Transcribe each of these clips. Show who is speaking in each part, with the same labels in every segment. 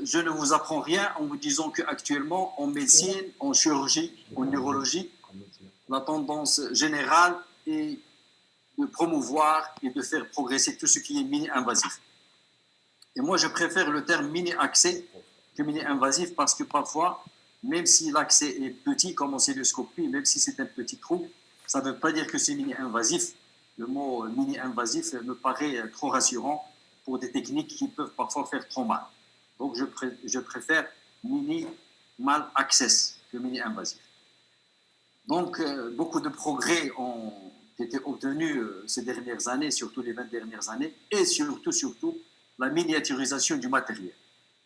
Speaker 1: je ne vous apprends rien en vous disant qu'actuellement, en médecine, en chirurgie, en neurologie, la tendance générale est de promouvoir et de faire progresser tout ce qui est mini-invasif. Et moi, je préfère le terme mini-accès que mini-invasif parce que parfois, même si l'accès est petit comme en célioscopie, même si c'est un petit trou, ça ne veut pas dire que c'est mini-invasif. Le mot mini-invasif me paraît trop rassurant pour des techniques qui peuvent parfois faire trop mal. Donc, je préfère minimal access que mini-invasif. Donc, beaucoup de progrès ont été obtenus ces dernières années, surtout les 20 dernières années, et surtout, la miniaturisation du matériel.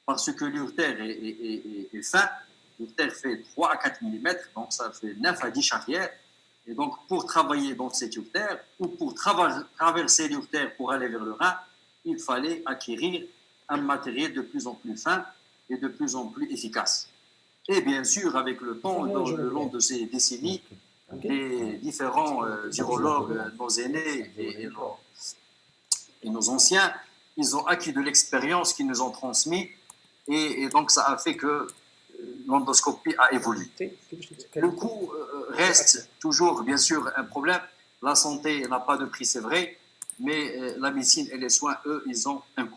Speaker 1: Parce que l'urtère est fin, l'urtère fait 3 à 4 mm, donc ça fait 9 à 10 charrières. Et donc, pour travailler dans cette urtère, ou pour traverser l'urtère pour aller vers le rein, il fallait acquérir un matériel de plus en plus fin et de plus en plus efficace. Et bien sûr, avec le temps, le long de ces décennies, les différents urologues, nos aînés et nos anciens, ils ont acquis de l'expérience qu'ils nous ont transmis, et donc ça a fait que l'endoscopie a évolué. Le coût reste toujours, bien sûr, un problème. La santé n'a pas de prix, c'est vrai, mais la médecine et les soins, eux, ils ont un coût.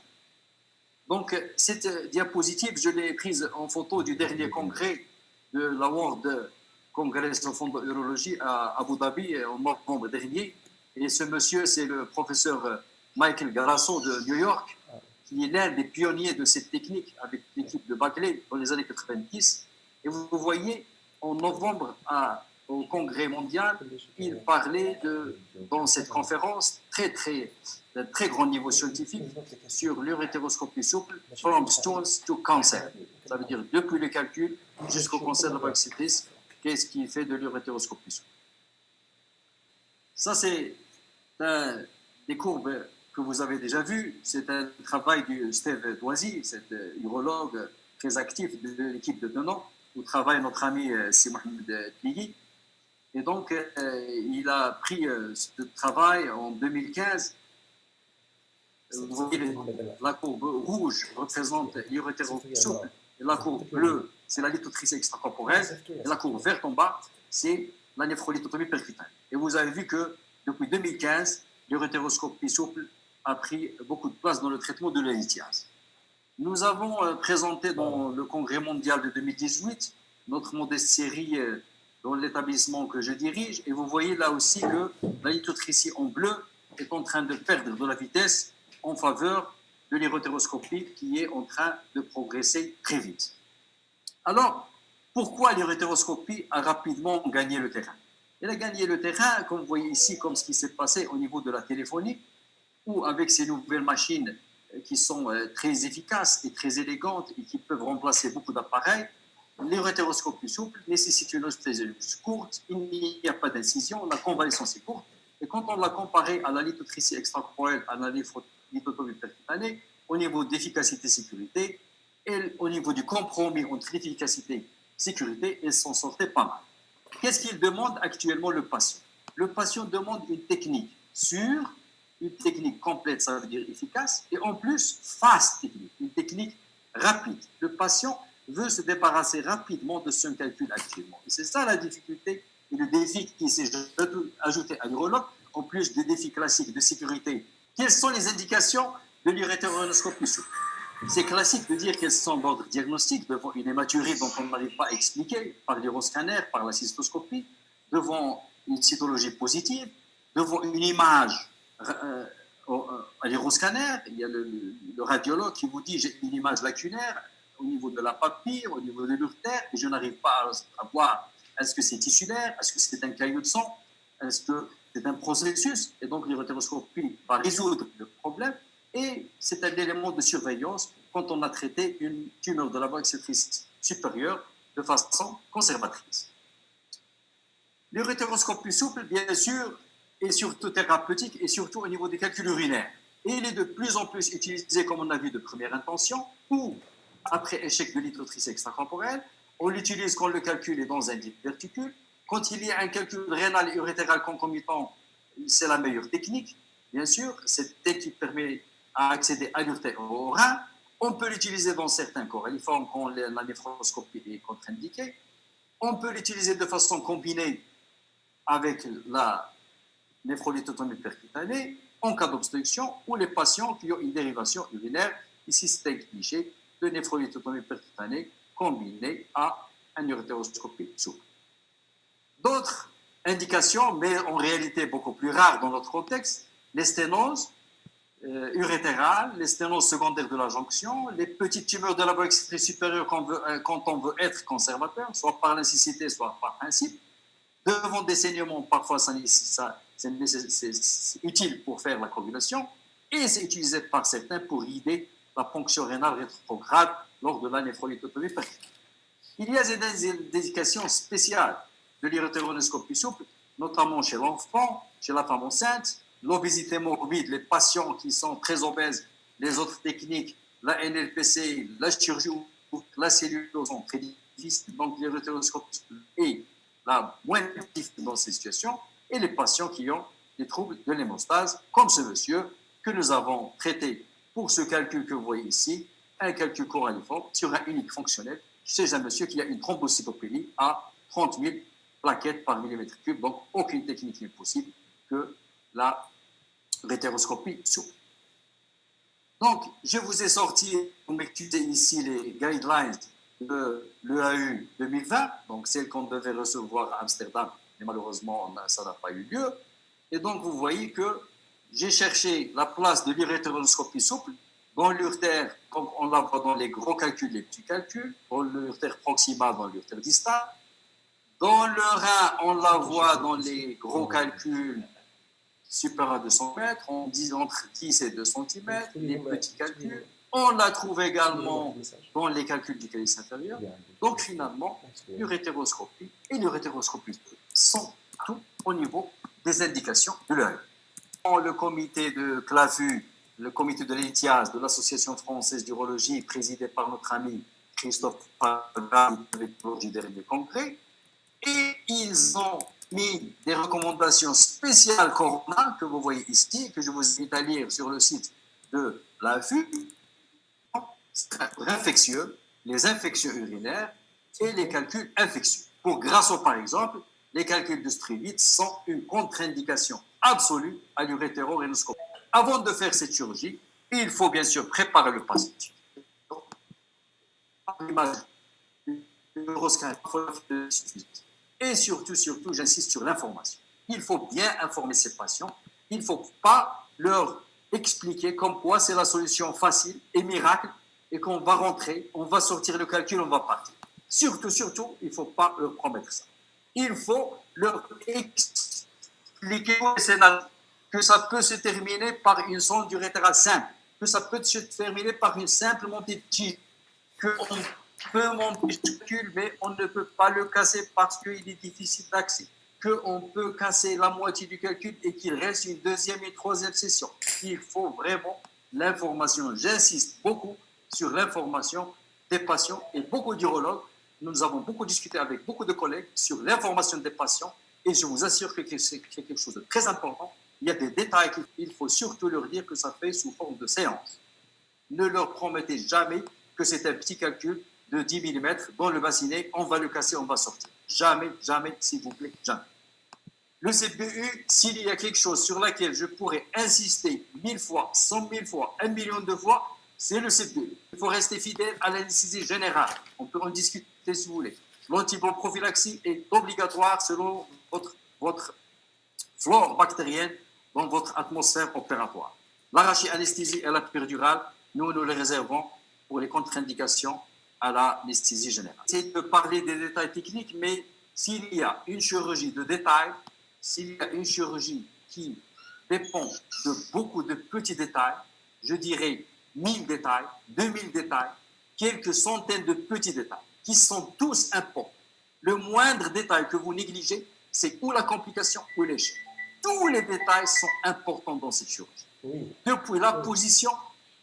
Speaker 1: Donc, cette diapositive, je l'ai prise en photo du dernier congrès de la World Congress of Urology à Abu Dhabi en novembre dernier. Et ce monsieur, c'est le professeur Michael Garasso de New York, qui est l'un des pionniers de cette technique avec l'équipe de Bagley dans les années 90. Et vous voyez, en novembre, au Congrès mondial, il parlait dans cette conférence d'un très grand niveau scientifique sur l'urétéroscopie souple, from stones to cancer. Ça veut dire depuis le calcul jusqu'au cancer de la bronchitis, qu'est-ce qui fait de l'urétéroscopie souple. Ça, c'est des courbes que vous avez déjà vues. C'est un travail du Steve Doisy, cet urologue très actif de l'équipe de Denon, où travaille notre ami Si Mohamed Tligui. Et donc, il a pris ce travail en 2015. Vous voyez, la courbe rouge représente l'urétéroscopie souple, et la courbe bleue, c'est la lithotricée extracorporelle, et la courbe verte en bas, c'est la néphrolithotomie percutane. Et vous avez vu que depuis 2015, l'urétéroscopie souple a pris beaucoup de place dans le traitement de la lithiase. Nous avons présenté dans le congrès mondial de 2018 notre modeste série dans l'établissement que je dirige, et vous voyez là aussi que la lithotricie en bleu est en train de perdre de la vitesse en faveur de l'urétéroscopie qui est en train de progresser très vite. Alors, pourquoi l'urétéroscopie a rapidement gagné le terrain? Elle a gagné le terrain, comme vous voyez ici, comme ce qui s'est passé au niveau de la téléphonie, où avec ces nouvelles machines qui sont très efficaces et très élégantes et qui peuvent remplacer beaucoup d'appareils, l'urétéroscopie souple nécessite une anesthésie courte, il n'y a pas d'incision, la convalescence est courte, et quand on l'a comparé à la lithotricie extracorporelle, à la lithotomie percutanée, au niveau d'efficacité et sécurité, et au niveau du compromis entre efficacité et sécurité, elle s'en sortait pas mal. Qu'est-ce qu'il demande actuellement le patient? Le patient demande une technique sûre, une technique complète, ça veut dire efficace, et en plus, fast technique, une technique rapide. Le patient veut se débarrasser rapidement de son calcul actuellement. Et c'est ça la difficulté et le défi qui s'est ajouté à l'urologue, en plus des défis classiques de sécurité. Quelles sont les indications de l'urétéroscopie souple? C'est classique de dire qu'elles sont d'ordre diagnostique, devant une hématurie dont on n'arrive pas à expliquer, par l'uroscanner, par la cystoscopie, devant une cytologie positive, devant une image à l'uroscanner. Il y a le radiologue qui vous dit j'ai une image lacunaire au niveau de la papille, au niveau de l'urtère, et je n'arrive pas à voir est-ce que c'est tissulaire, est-ce que c'est un caillot de sang, est-ce que c'est un processus, et donc l'urétéroscopie va résoudre le problème. Et c'est un élément de surveillance quand on a traité une tumeur de la voie exécutrice supérieure de façon conservatrice. L'urétéroscopie souple, bien sûr, est surtout thérapeutique et surtout au niveau des calculs urinaires. Et il est de plus en plus utilisé, comme on a vu, de première intention, ou après échec de lithotricée extracorporelle. On l'utilise quand le calcul est dans un diverticule. Quand il y a un calcul rénal et urétéral concomitant, c'est la meilleure technique, bien sûr. Cette technique permet à accéder à l'urtère au rein. On peut l'utiliser dans certains coraliformes quand la néphroscopie est contre-indiquée. On peut l'utiliser de façon combinée avec la néphrolytotomie percutanée en cas d'obstruction ou les patients qui ont une dérivation urinaire. Ici, c'est un cliché de néphrolytotomie percutanée combinée à une urétéroscopie souple. D'autres indications, mais en réalité beaucoup plus rares dans notre contexte, les sténoses urétérales, les sténoses secondaires de la jonction, les petites tumeurs de la voie extrémité supérieure quand on veut être conservateur, soit par nécessité, soit par principe. Devant des saignements, parfois c'est utile pour faire la coagulation, et c'est utilisé par certains pour guider la ponction rénale rétrograde lors de la néphrolytotomie percutante. Il y a des indications spéciales de l'urétéroscopie souple, notamment chez l'enfant, chez la femme enceinte, l'obésité morbide, les patients qui sont très obèses, les autres techniques, la NLPC, la chirurgie ou la cellulose sont très difficiles, donc l'urétéroscopie est la moins difficile dans ces situations, et les patients qui ont des troubles de l'hémostase, comme ce monsieur que nous avons traité pour ce calcul que vous voyez ici, un calcul coraliforme sur un unique fonctionnel chez un monsieur qui a une thrombocytopénie à 30 000 plaquettes par millimètre cube, donc aucune technique n'est possible que la rétéroscopie souple. Donc, je vous ai sorti, vous m'écoutez ici les guidelines de l'EAU 2020, donc celle qu'on devait recevoir à Amsterdam, mais malheureusement, ça n'a pas eu lieu. Et donc, vous voyez que j'ai cherché la place de l'urétéroscopie souple dans l'urtère, comme on la voit dans les gros calculs, les petits calculs, dans l'urtère proximale, dans l'urtère distale. Dans le rein, on la voit dans les gros calculs supérieurs à 200 mètres, on dit entre 10 et 2 cm, les petits calculs. On la trouve également dans les calculs du calice inférieur. Donc finalement, l'urétéroscopie et l'urétéroscopie sont tout au niveau des indications de l'œil. Le comité de CLAVU, le comité de l'ELITIAS de l'Association française d'urologie, présidé par notre ami Christophe Pagan, avec du dernier congrès, et ils ont mis des recommandations spéciales Corona, que vous voyez ici, que je vous invite à lire sur le site de l'AFU, infectieux, les infections urinaires et les calculs infectieux. Pour Grasso, par exemple, les calculs de stryvite sont une contre-indication absolue à l'urétérorhinoscopie. Avant de faire cette chirurgie, il faut bien sûr préparer le patient. Et surtout, j'insiste sur l'information. Il faut bien informer ces patients. Il ne faut pas leur expliquer comme quoi c'est la solution facile et miracle et qu'on va rentrer, on va sortir le calcul, on va partir. Surtout, il ne faut pas leur promettre ça. Il faut leur expliquer que ça peut se terminer par une sonde urétérale simple, que ça peut se terminer par une simple montée de tige, qu'on peut monter le calcul, mais on ne peut pas le casser parce qu'il est difficile d'accès, qu'on peut casser la moitié du calcul et qu'il reste une deuxième et troisième session. Il faut vraiment l'information. J'insiste beaucoup sur l'information des patients et beaucoup d'urologues. Nous avons beaucoup discuté avec beaucoup de collègues sur l'information des patients et je vous assure que c'est quelque chose de très important. Il y a des détails qu'il faut surtout leur dire que ça fait sous forme de séance. Ne leur promettez jamais que c'est un petit calcul de 10 mm dans le bassinet, on va le casser, on va sortir. Jamais, jamais, s'il vous plaît, jamais. Le CPU, s'il y a quelque chose sur laquelle je pourrais insister 1000 fois, 100 000 fois, 1 million de fois, c'est le CPU. Il faut rester fidèle à l'anesthésie générale. On peut en discuter si vous voulez. L'antibrophylaxie est obligatoire selon votre flore bactérienne dans votre atmosphère opératoire. L'arachy-anesthésie et la péridurale, nous les réservons pour les contre-indications à l'anesthésie générale. C'est de parler des détails techniques, mais s'il y a une chirurgie de détail, s'il y a une chirurgie qui dépend de beaucoup de petits détails, je dirais 1000 détails, 2000 détails, quelques centaines de petits détails, qui sont tous importants. Le moindre détail que vous négligez, c'est ou la complication ou l'échec. Tous les détails sont importants dans cette chirurgie. Oui. Depuis la position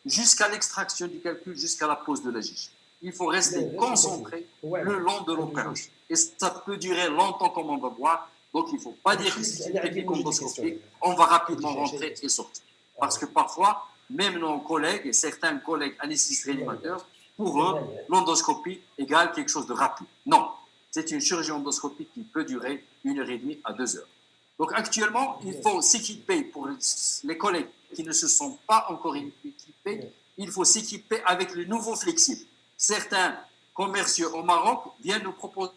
Speaker 1: jusqu'à l'extraction du calcul, jusqu'à la pose de la gige. Il faut rester concentré le long de l'opération. Et ça peut durer longtemps comme on va voir. Donc, il ne faut pas dire que c'est une technique endoscopique. On va rapidement rentrer et sortir. Parce que parfois, même nos collègues et certains collègues anesthésistes réanimateurs, pour eux, l'endoscopie égale quelque chose de rapide. Non, c'est une chirurgie endoscopique qui peut durer 1h30 à 2 heures. Donc actuellement, il faut s'équiper, pour les collègues qui ne se sont pas encore équipés, il faut s'équiper avec le nouveau flexible. Certains commerciaux au Maroc viennent nous proposer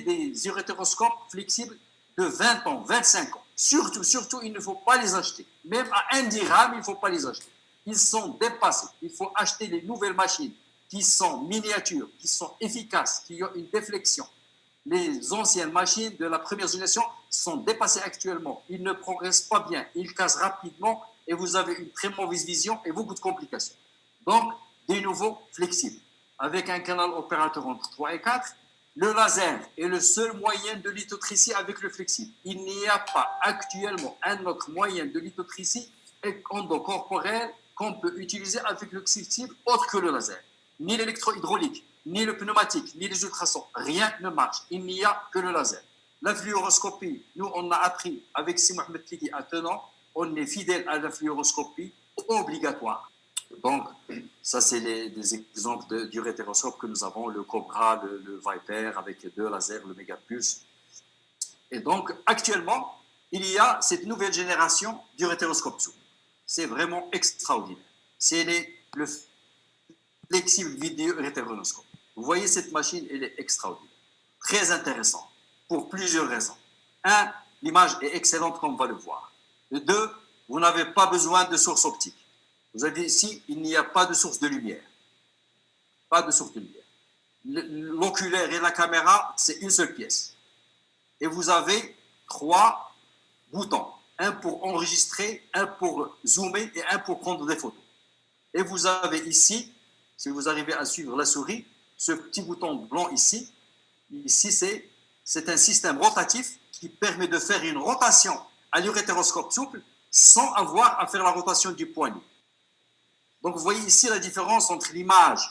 Speaker 1: des urétéroscopes flexibles de 20 ans, 25 ans. Surtout, il ne faut pas les acheter. Même à 1 dirham, il ne faut pas les acheter. Ils sont dépassés. Il faut acheter les nouvelles machines qui sont miniatures, qui sont efficaces, qui ont une déflexion. Les anciennes machines de la première génération sont dépassées actuellement. Ils ne progressent pas bien. Ils cassent rapidement et vous avez une très mauvaise vision et beaucoup de complications. Donc, des nouveaux flexibles. Avec un canal opérateur entre 3 et 4, le laser est le seul moyen de lithotricie avec le flexible. Il n'y a pas actuellement un autre moyen de lithotricie endocorporelle qu'on peut utiliser avec le flexible autre que le laser. Ni l'électrohydraulique, ni le pneumatique, ni les ultrasons. Rien ne marche. Il n'y a que le laser. La fluoroscopie, nous, on a appris avec Si Mohamed Tigui à Tenan, on est fidèle à la fluoroscopie obligatoire. Donc, ça, c'est des exemples d'urétéroscope que nous avons, le Cobra, le Viper, avec 2 lasers, le Megapulse. Et donc, actuellement, il y a cette nouvelle génération d'urétéroscope souple. C'est vraiment extraordinaire. C'est le flexible vidéo urétéroscope. Vous voyez, cette machine, elle est extraordinaire. Très intéressante, pour plusieurs raisons. 1, l'image est excellente, comme on va le voir. 2, vous n'avez pas besoin de source optique. Vous avez ici, il n'y a pas de source de lumière. Pas de source de lumière. L'oculaire et la caméra, c'est une seule pièce. Et vous avez 3 boutons. Un pour enregistrer, un pour zoomer et un pour prendre des photos. Et vous avez ici, si vous arrivez à suivre la souris, ce petit bouton blanc ici, c'est un système rotatif qui permet de faire une rotation à l'urétéroscope souple sans avoir à faire la rotation du poignet. Donc, vous voyez ici la différence entre l'image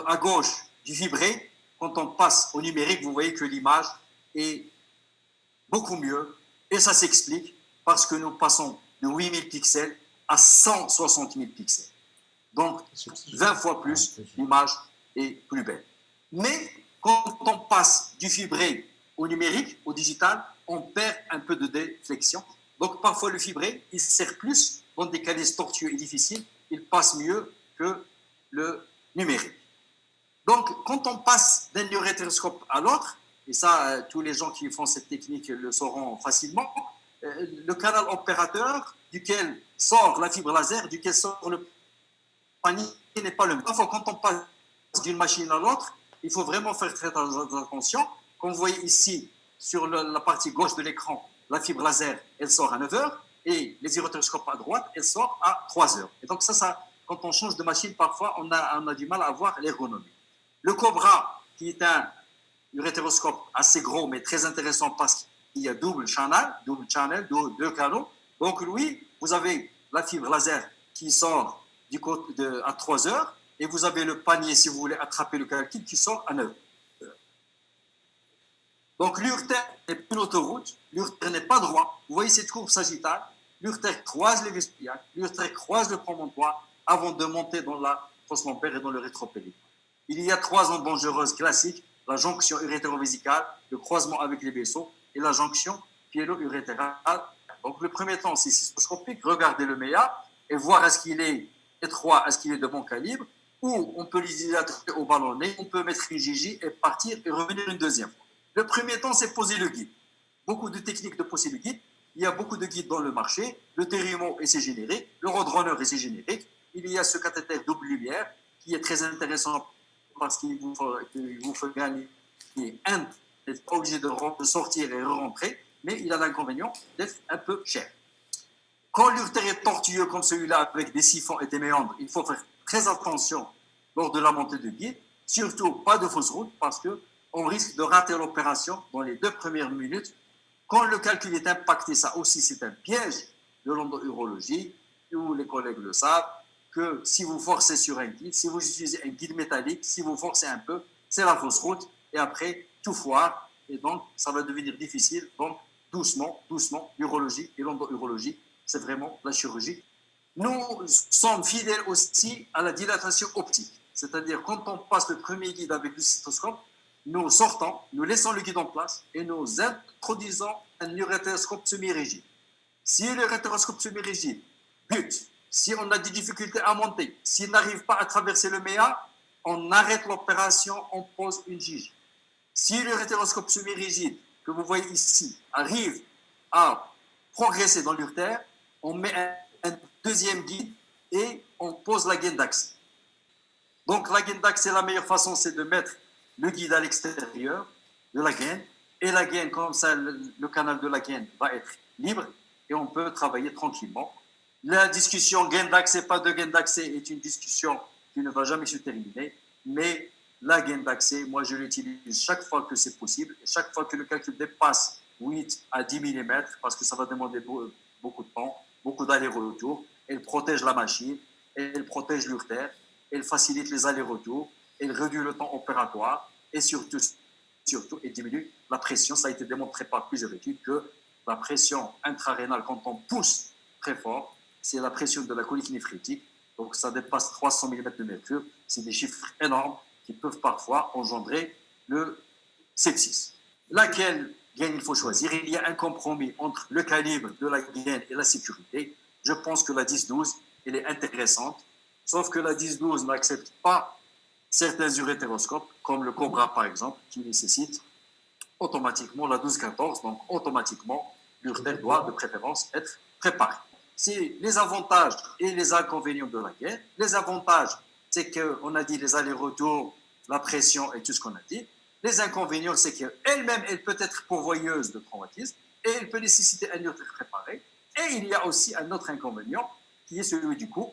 Speaker 1: à gauche du fibré. Quand on passe au numérique, vous voyez que l'image est beaucoup mieux. Et ça s'explique parce que nous passons de 8000 pixels à 160 000 pixels. Donc, 20 fois plus, l'image est plus belle. Mais quand on passe du fibré au numérique, au digital, on perd un peu de déflexion. Donc, parfois, le fibré, il sert plus dans des calices tortueux et difficiles, il passe mieux que le numérique. Donc, quand on passe d'un urétéroscope à l'autre, et ça, tous les gens qui font cette technique le sauront facilement, le canal opérateur duquel sort la fibre laser, duquel sort le panier, n'est pas le même. Parfois, quand on passe d'une machine à l'autre, il faut vraiment faire très attention. Comme vous voyez ici, sur la partie gauche de l'écran, la fibre laser, elle sort à 9 heures, et les urétéroscopes à droite, elles sortent à 3 heures. Et donc ça, quand on change de machine, parfois, on a du mal à avoir l'ergonomie. Le Cobra, qui est un urétéroscope assez gros, mais très intéressant parce qu'il y a double channel, 2 canaux. Donc lui, vous avez la fibre laser qui sort à 3 heures, et vous avez le panier, si vous voulez attraper le calcul, qui sort à 9 heures. Donc l'urtère n'est pas une autoroute, l'urtère n'est pas droit. Vous voyez cette courbe sagittale, l'urtère croise les vestibules, l'urtère croise le promontoire avant de monter dans la fosse lombaire et dans le rétropélique. Il y a 3 ondes dangereuses classiques, la jonction urétéro-vésicale, le croisement avec les vaisseaux et la jonction pyélo-urétérale. Donc le premier temps, c'est cystoscopique, regardez le MEA et voir est-ce qu'il est étroit, est-ce qu'il est de bon calibre, ou on peut l'utiliser au ballonnet, on peut mettre une gigi et partir et revenir une deuxième fois. Le premier temps, c'est poser le guide. Beaucoup de techniques de poser le guide. Il y a beaucoup de guides dans le marché. Le Terumo, et c'est générique. Le Roadrunner, et c'est générique. Il y a ce cathéter double lumière qui est très intéressant parce qu'il vous faut gagner un. Vous n'êtes pas obligé de sortir et rentrer, mais il a l'inconvénient d'être un peu cher. Quand l'urtère est tortueux comme celui-là, avec des siphons et des méandres, il faut faire très attention lors de la montée de guide. Surtout, pas de fausse route parce qu'on risque de rater l'opération dans les 2 premières minutes. Quand le calcul est impacté, ça aussi c'est un piège de l'endourologie, où les collègues le savent, que si vous forcez sur un guide, si vous utilisez un guide métallique, si vous forcez un peu, c'est la fausse route, et après, tout foire, et donc ça va devenir difficile. Donc, doucement, l'urologie et l'endourologie, c'est vraiment la chirurgie Nous sommes fidèles aussi à la dilatation optique. C'est-à-dire, quand on passe le premier guide avec le stéthoscope, nous sortons, nous laissons le guide en place et nous introduisons un urétéroscope semi-rigide. Si le urétéroscope semi-rigide bute, si on a des difficultés à monter, s'il n'arrive pas à traverser le MEA, on arrête l'opération, on pose une gige. Si le urétéroscope semi-rigide que vous voyez ici arrive à progresser dans l'urtère, on met un deuxième guide et on pose la gaine d'accès. Donc la gaine d'accès, la meilleure façon, c'est de mettre le guide à l'extérieur de la gaine, et la gaine, comme ça, le canal de la gaine va être libre et on peut travailler tranquillement. La discussion gaine d'accès, pas de gaine d'accès est une discussion qui ne va jamais se terminer, mais la gaine d'accès, moi je l'utilise chaque fois que c'est possible, et chaque fois que le calcul dépasse 8 à 10 mm, parce que ça va demander beaucoup de temps, beaucoup d'allers-retours. Elle protège la machine, elle protège l'urtère, elle facilite les allers-retours, elle réduit le temps opératoire et surtout, elle diminue la pression. Ça a été démontré par plusieurs études que la pression intrarénale, quand on pousse très fort, c'est la pression de la colique néphritique. Donc ça dépasse 300 mm de mercure. C'est des chiffres énormes qui peuvent parfois engendrer le sepsis. Laquelle gaine il faut choisir? Il y a un compromis entre le calibre de la gaine et la sécurité. Je pense que la 10-12, elle est intéressante, sauf que la 10-12 n'accepte pas certains urétéroscopes, comme le Cobra par exemple, qui nécessite automatiquement la 12-14, donc automatiquement l'urtère doit de préférence être préparée. C'est les avantages et les inconvénients de la gaine. Les avantages, c'est qu'on a dit les allers-retours, la pression et tout ce qu'on a dit. Les inconvénients, c'est qu'elle-même, elle peut être pourvoyeuse de traumatisme et elle peut nécessiter un urtère préparé. Et il y a aussi un autre inconvénient qui est celui du coup.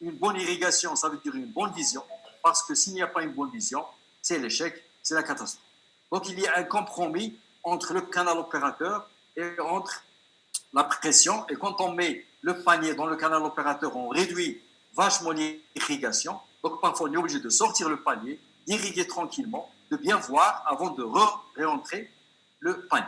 Speaker 1: Une bonne irrigation, ça veut dire une bonne vision, parce que s'il n'y a pas une bonne vision, c'est l'échec, c'est la catastrophe. Donc il y a un compromis entre le canal opérateur et entre la pression. Et quand on met le panier dans le canal opérateur, on réduit vachement l'irrigation. Donc parfois on est obligé de sortir le panier, d'irriguer tranquillement, de bien voir avant de réentrer le panier.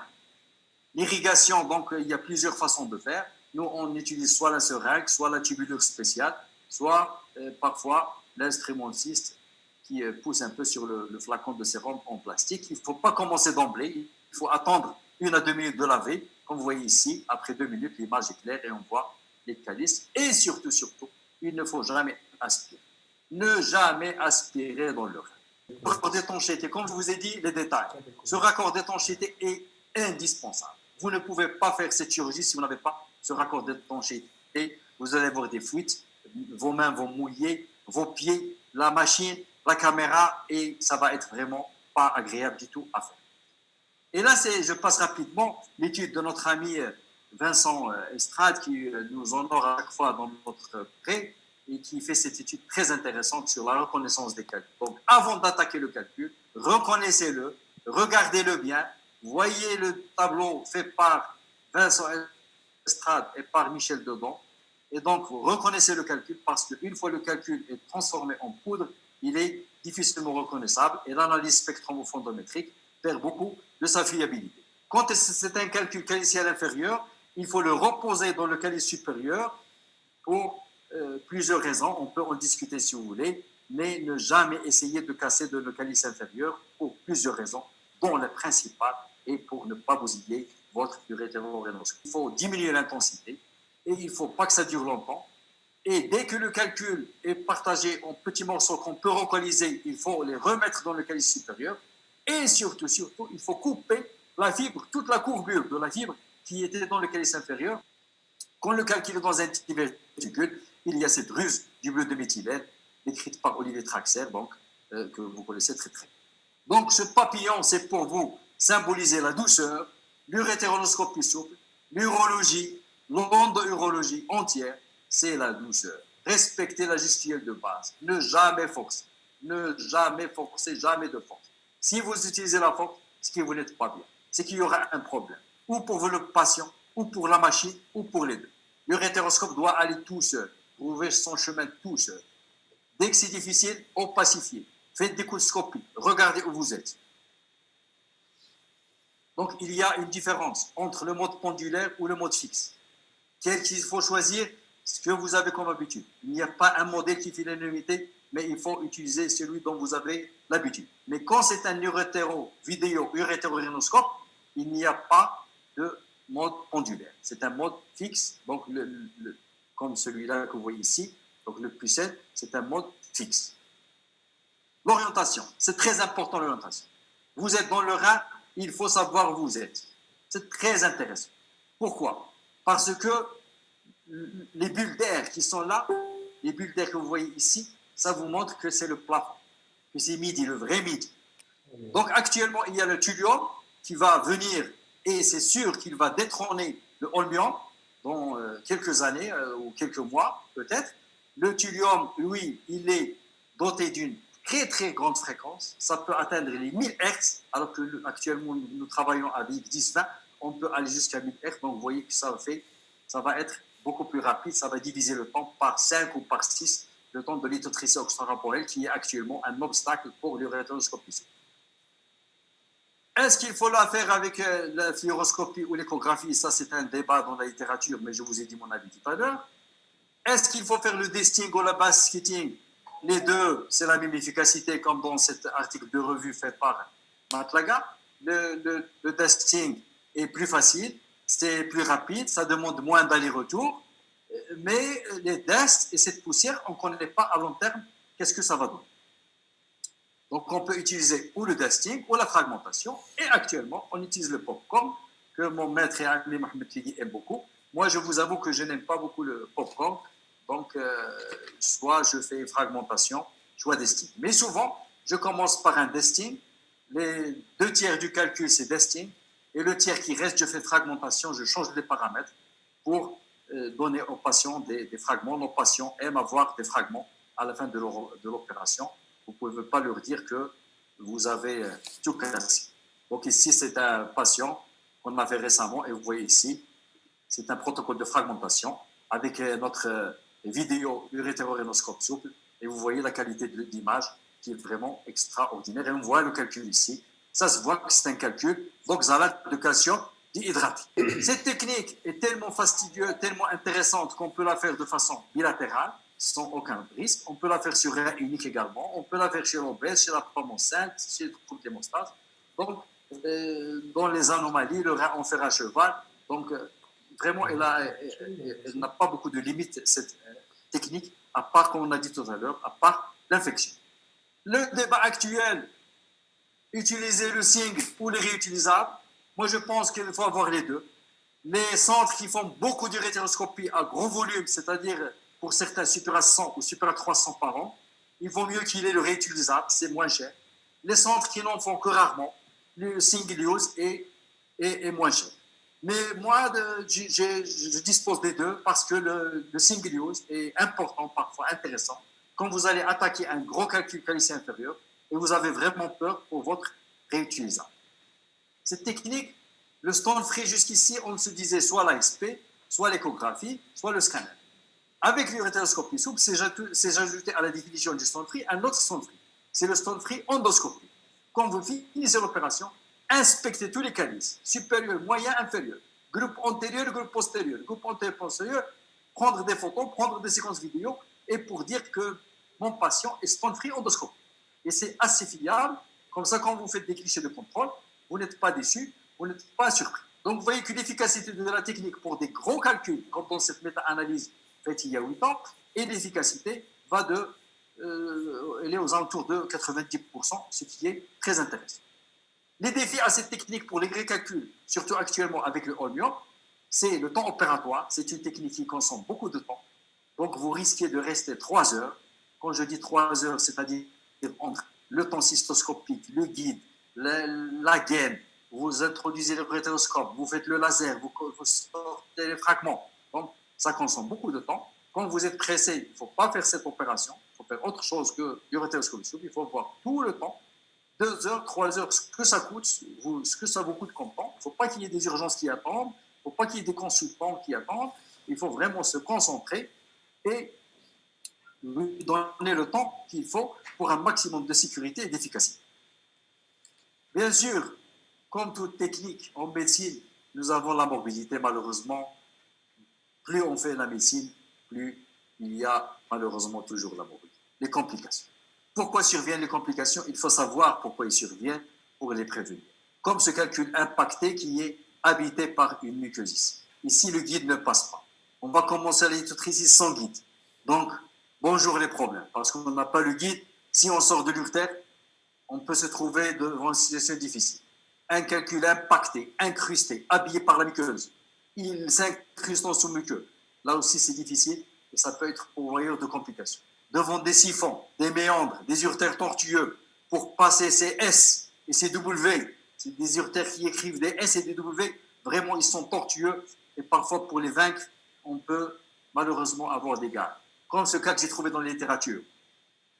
Speaker 1: L'irrigation, donc il y a plusieurs façons de faire. Nous, on utilise soit la seringue, soit la tubulure spéciale, soit parfois l'instrumentiste qui pousse un peu sur le flacon de sérum en plastique. Il ne faut pas commencer d'emblée, il faut attendre 1 à 2 minutes de laver. Comme vous voyez ici, après 2 minutes, l'image est claire et on voit les calices. Et surtout, il ne faut jamais aspirer. Ne jamais aspirer dans le rein. Le raccord d'étanchéité, comme je vous ai dit, les détails. Ce raccord d'étanchéité est indispensable. Vous ne pouvez pas faire cette chirurgie si vous n'avez pas ce raccord d'étanchéité. Vous allez avoir des fuites, vos mains vont mouiller, vos pieds, la machine, la caméra, et ça va être vraiment pas agréable du tout à faire. Et là, je passe rapidement l'étude de notre ami Vincent Estrade, qui nous honore à chaque fois dans notre prêt et qui fait cette étude très intéressante sur la reconnaissance des calculs. Donc, avant d'attaquer le calcul, reconnaissez-le, regardez-le bien, voyez le tableau fait par Vincent Estrade et par Michel Dedon, et donc vous reconnaissez le calcul parce qu'une fois le calcul est transformé en poudre, il est difficilement reconnaissable et l'analyse spectrofondométrique perd beaucoup de sa fiabilité. Quand c'est un calcul caliciel inférieur, il faut le reposer dans le calice supérieur pour plusieurs raisons. On peut en discuter si vous voulez, mais ne jamais essayer de casser le calice inférieur pour plusieurs raisons, dont la principale est pour ne pas bousiller votre urétérorénoscopie. Il faut diminuer l'intensité et il ne faut pas que ça dure longtemps. Et dès que le calcul est partagé en petits morceaux qu'on peut localiser, il faut les remettre dans le calice supérieur. Et surtout, il faut couper la fibre, toute la courbure de la fibre qui était dans le calice inférieur. Quand le calcul est dans un diverticule, il y a cette ruse du bleu de méthylène, décrite par Olivier Traxler, donc, que vous connaissez très très bien. Donc ce papillon, c'est pour vous symboliser la douceur, l'urétéronoscopie souple, l'urologie, l'endourologie entière, c'est la douceur. Respectez la gestuelle de base. Ne jamais forcer. Ne jamais forcer, jamais de force. Si vous utilisez la force, c'est que vous n'êtes pas bien. C'est qu'il y aura un problème. Ou pour le patient, ou pour la machine, ou pour les deux. L'urétéroscope doit aller tout seul. Trouver son chemin tout seul. Dès que c'est difficile, opacifiez. Faites des coups de scopie. Regardez où vous êtes. Donc, il y a une différence entre le mode pendulaire ou le mode fixe. Quel qu'il faut choisir, ce que vous avez comme habitude. Il n'y a pas un modèle qui fait l'unanimité, mais il faut utiliser celui dont vous avez l'habitude. Mais quand c'est un urétero-rhinoscope, il n'y a pas de mode ondulaire. C'est un mode fixe, donc comme celui-là que vous voyez ici, donc le plus 7, c'est un mode fixe. L'orientation, c'est très important l'orientation. Vous êtes dans le rein, il faut savoir où vous êtes. C'est très intéressant. Pourquoi? Parce que les bulles d'air qui sont là, les bulles d'air que vous voyez ici, ça vous montre que c'est le plafond, que c'est midi, le vrai midi. Donc actuellement, il y a le thulium qui va venir et c'est sûr qu'il va détrôner le holmium dans quelques années ou quelques mois peut-être. Le thulium, lui, il est doté d'une très très grande fréquence. Ça peut atteindre les 1000 Hz, alors que actuellement nous travaillons avec 10-20, on peut aller jusqu'à 1000 Hz. Donc vous voyez que ça va être beaucoup plus rapide, ça va diviser le temps par 5 ou par 6, le temps de lithotricité extracorporelle qui est actuellement un obstacle pour l'uréteroscopie. Est-ce qu'il faut la faire avec la fluoroscopie ou l'échographie? Ça, c'est un débat dans la littérature, mais je vous ai dit mon avis tout à l'heure. Est-ce qu'il faut faire le desting ou la basketing? Les deux, c'est la même efficacité, comme dans cet article de revue fait par Matlaga. Le desting est plus facile, c'est plus rapide, ça demande moins d'aller-retour, mais les DEST et cette poussière, on ne connaît pas à long terme qu'est-ce que ça va donner. Donc, on peut utiliser ou le dusting ou la fragmentation. Et actuellement, on utilise le popcorn, que mon maître et ami Mohamed Fidi aime beaucoup. Moi, je vous avoue que je n'aime pas beaucoup le popcorn. Donc, soit je fais fragmentation, soit dusting. Mais souvent, je commence par un dusting. Les 2/3 du calcul, c'est dusting. Et le tiers qui reste, je fais fragmentation. Je change les paramètres pour donner aux patients des fragments. Nos patients aiment avoir des fragments à la fin de l'opération. Vous ne pouvez pas leur dire que vous avez tout cassé. Donc ici, c'est un patient qu'on a fait récemment et vous voyez ici, c'est un protocole de fragmentation avec notre vidéo urétero-rhinoscope souple et vous voyez la qualité d'image qui est vraiment extraordinaire. Et on voit le calcul ici. Ça se voit que c'est un calcul d'oxalate de calcium déhydraté. Cette technique est tellement fastidieuse, tellement intéressante qu'on peut la faire de façon bilatérale, sans aucun risque. On peut la faire sur rein unique également. On peut la faire chez l'obèse, chez la femme enceinte, chez le trouble d'hémostase. Donc, dans les anomalies, le rein en fer à cheval. Donc, vraiment, elle n'a pas beaucoup de limites, cette technique, à part, comme on a dit tout à l'heure, à part l'infection. Le débat actuel, utiliser le single ou les réutilisables, moi, je pense qu'il faut avoir les deux. Les centres qui font beaucoup d'urétéroscopie à gros volume, c'est-à-dire pour certains supérieurs à 100 ou supérieurs à 300 par an, il vaut mieux qu'il ait le réutilisable, c'est moins cher. Les centres qui n'en font que rarement, le single use est moins cher. Mais moi, je dispose des deux parce que le single use est important, parfois intéressant, quand vous allez attaquer un gros calcul calicé inférieur et vous avez vraiment peur pour votre réutilisable. Cette technique, le stone free jusqu'ici, on se disait soit l'ASP, soit l'échographie, soit le scanner. Avec l'urétéroscopie souple, c'est ajouté à la définition du stone free un autre stone free. C'est le stone free endoscopie. Quand vous finissez l'opération, inspectez tous les calices, supérieur, moyen, inférieur, groupe antérieur, groupe postérieur, groupe antérieur, postérieur, prendre des photos, prendre des séquences vidéo, et pour dire que mon patient est stone free endoscopie. Et c'est assez fiable, comme ça quand vous faites des clichés de contrôle, vous n'êtes pas déçu, vous n'êtes pas surpris. Donc vous voyez que l'efficacité de la technique pour des gros calculs, comme dans cette méta-analyse faite il y a 8 ans, et l'efficacité elle est aux alentours de 90%, ce qui est très intéressant. Les défis à cette technique pour les gros calculs, surtout actuellement avec le holmium, c'est le temps opératoire. C'est une technique qui consomme beaucoup de temps. Donc vous risquez de rester 3 heures. Quand je dis 3 heures, c'est-à-dire entre le temps cystoscopique, le guide, la gaine, vous introduisez le bréthénoscope, vous faites le laser, vous sortez les fragments. Donc, ça consomme beaucoup de temps. Quand vous être pressé, il ne faut pas faire cette opération. Il faut faire autre chose que l'urétéroscopie souple. Il faut voir tout le temps, 2 heures, 3 heures, ce que ça coûte, ce que ça vous coûte comme temps. Il ne faut pas qu'il y ait des urgences qui attendent. Il ne faut pas qu'il y ait des consultants qui attendent. Il faut vraiment se concentrer et lui donner le temps qu'il faut pour un maximum de sécurité et d'efficacité. Bien sûr, comme toute technique en médecine, nous avons la morbidité malheureusement. Plus on fait la médecine, plus il y a malheureusement toujours la mort. Les complications. Pourquoi surviennent les complications? Il faut savoir pourquoi ils surviennent pour les prévenir. Comme ce calcul impacté qui est habité par une muqueuse. Ici, le guide ne passe pas. On va commencer à l'électrolyse sans guide. Donc, bonjour les problèmes, parce qu'on n'a pas le guide. Si on sort de l'urtère, on peut se trouver devant une situation difficile. Un calcul impacté, incrusté, habillé par la muqueuse. Il s'incruste en sous-muqueux. Là aussi, c'est difficile et ça peut être pourvoyeur de complications. Devant des siphons, des méandres, des urtères tortueux pour passer ces S et ces W. C'est des urtères qui écrivent des S et des W. Vraiment, ils sont tortueux et parfois, pour les vaincre, on peut malheureusement avoir des gars. Comme ce cas que j'ai trouvé dans la littérature.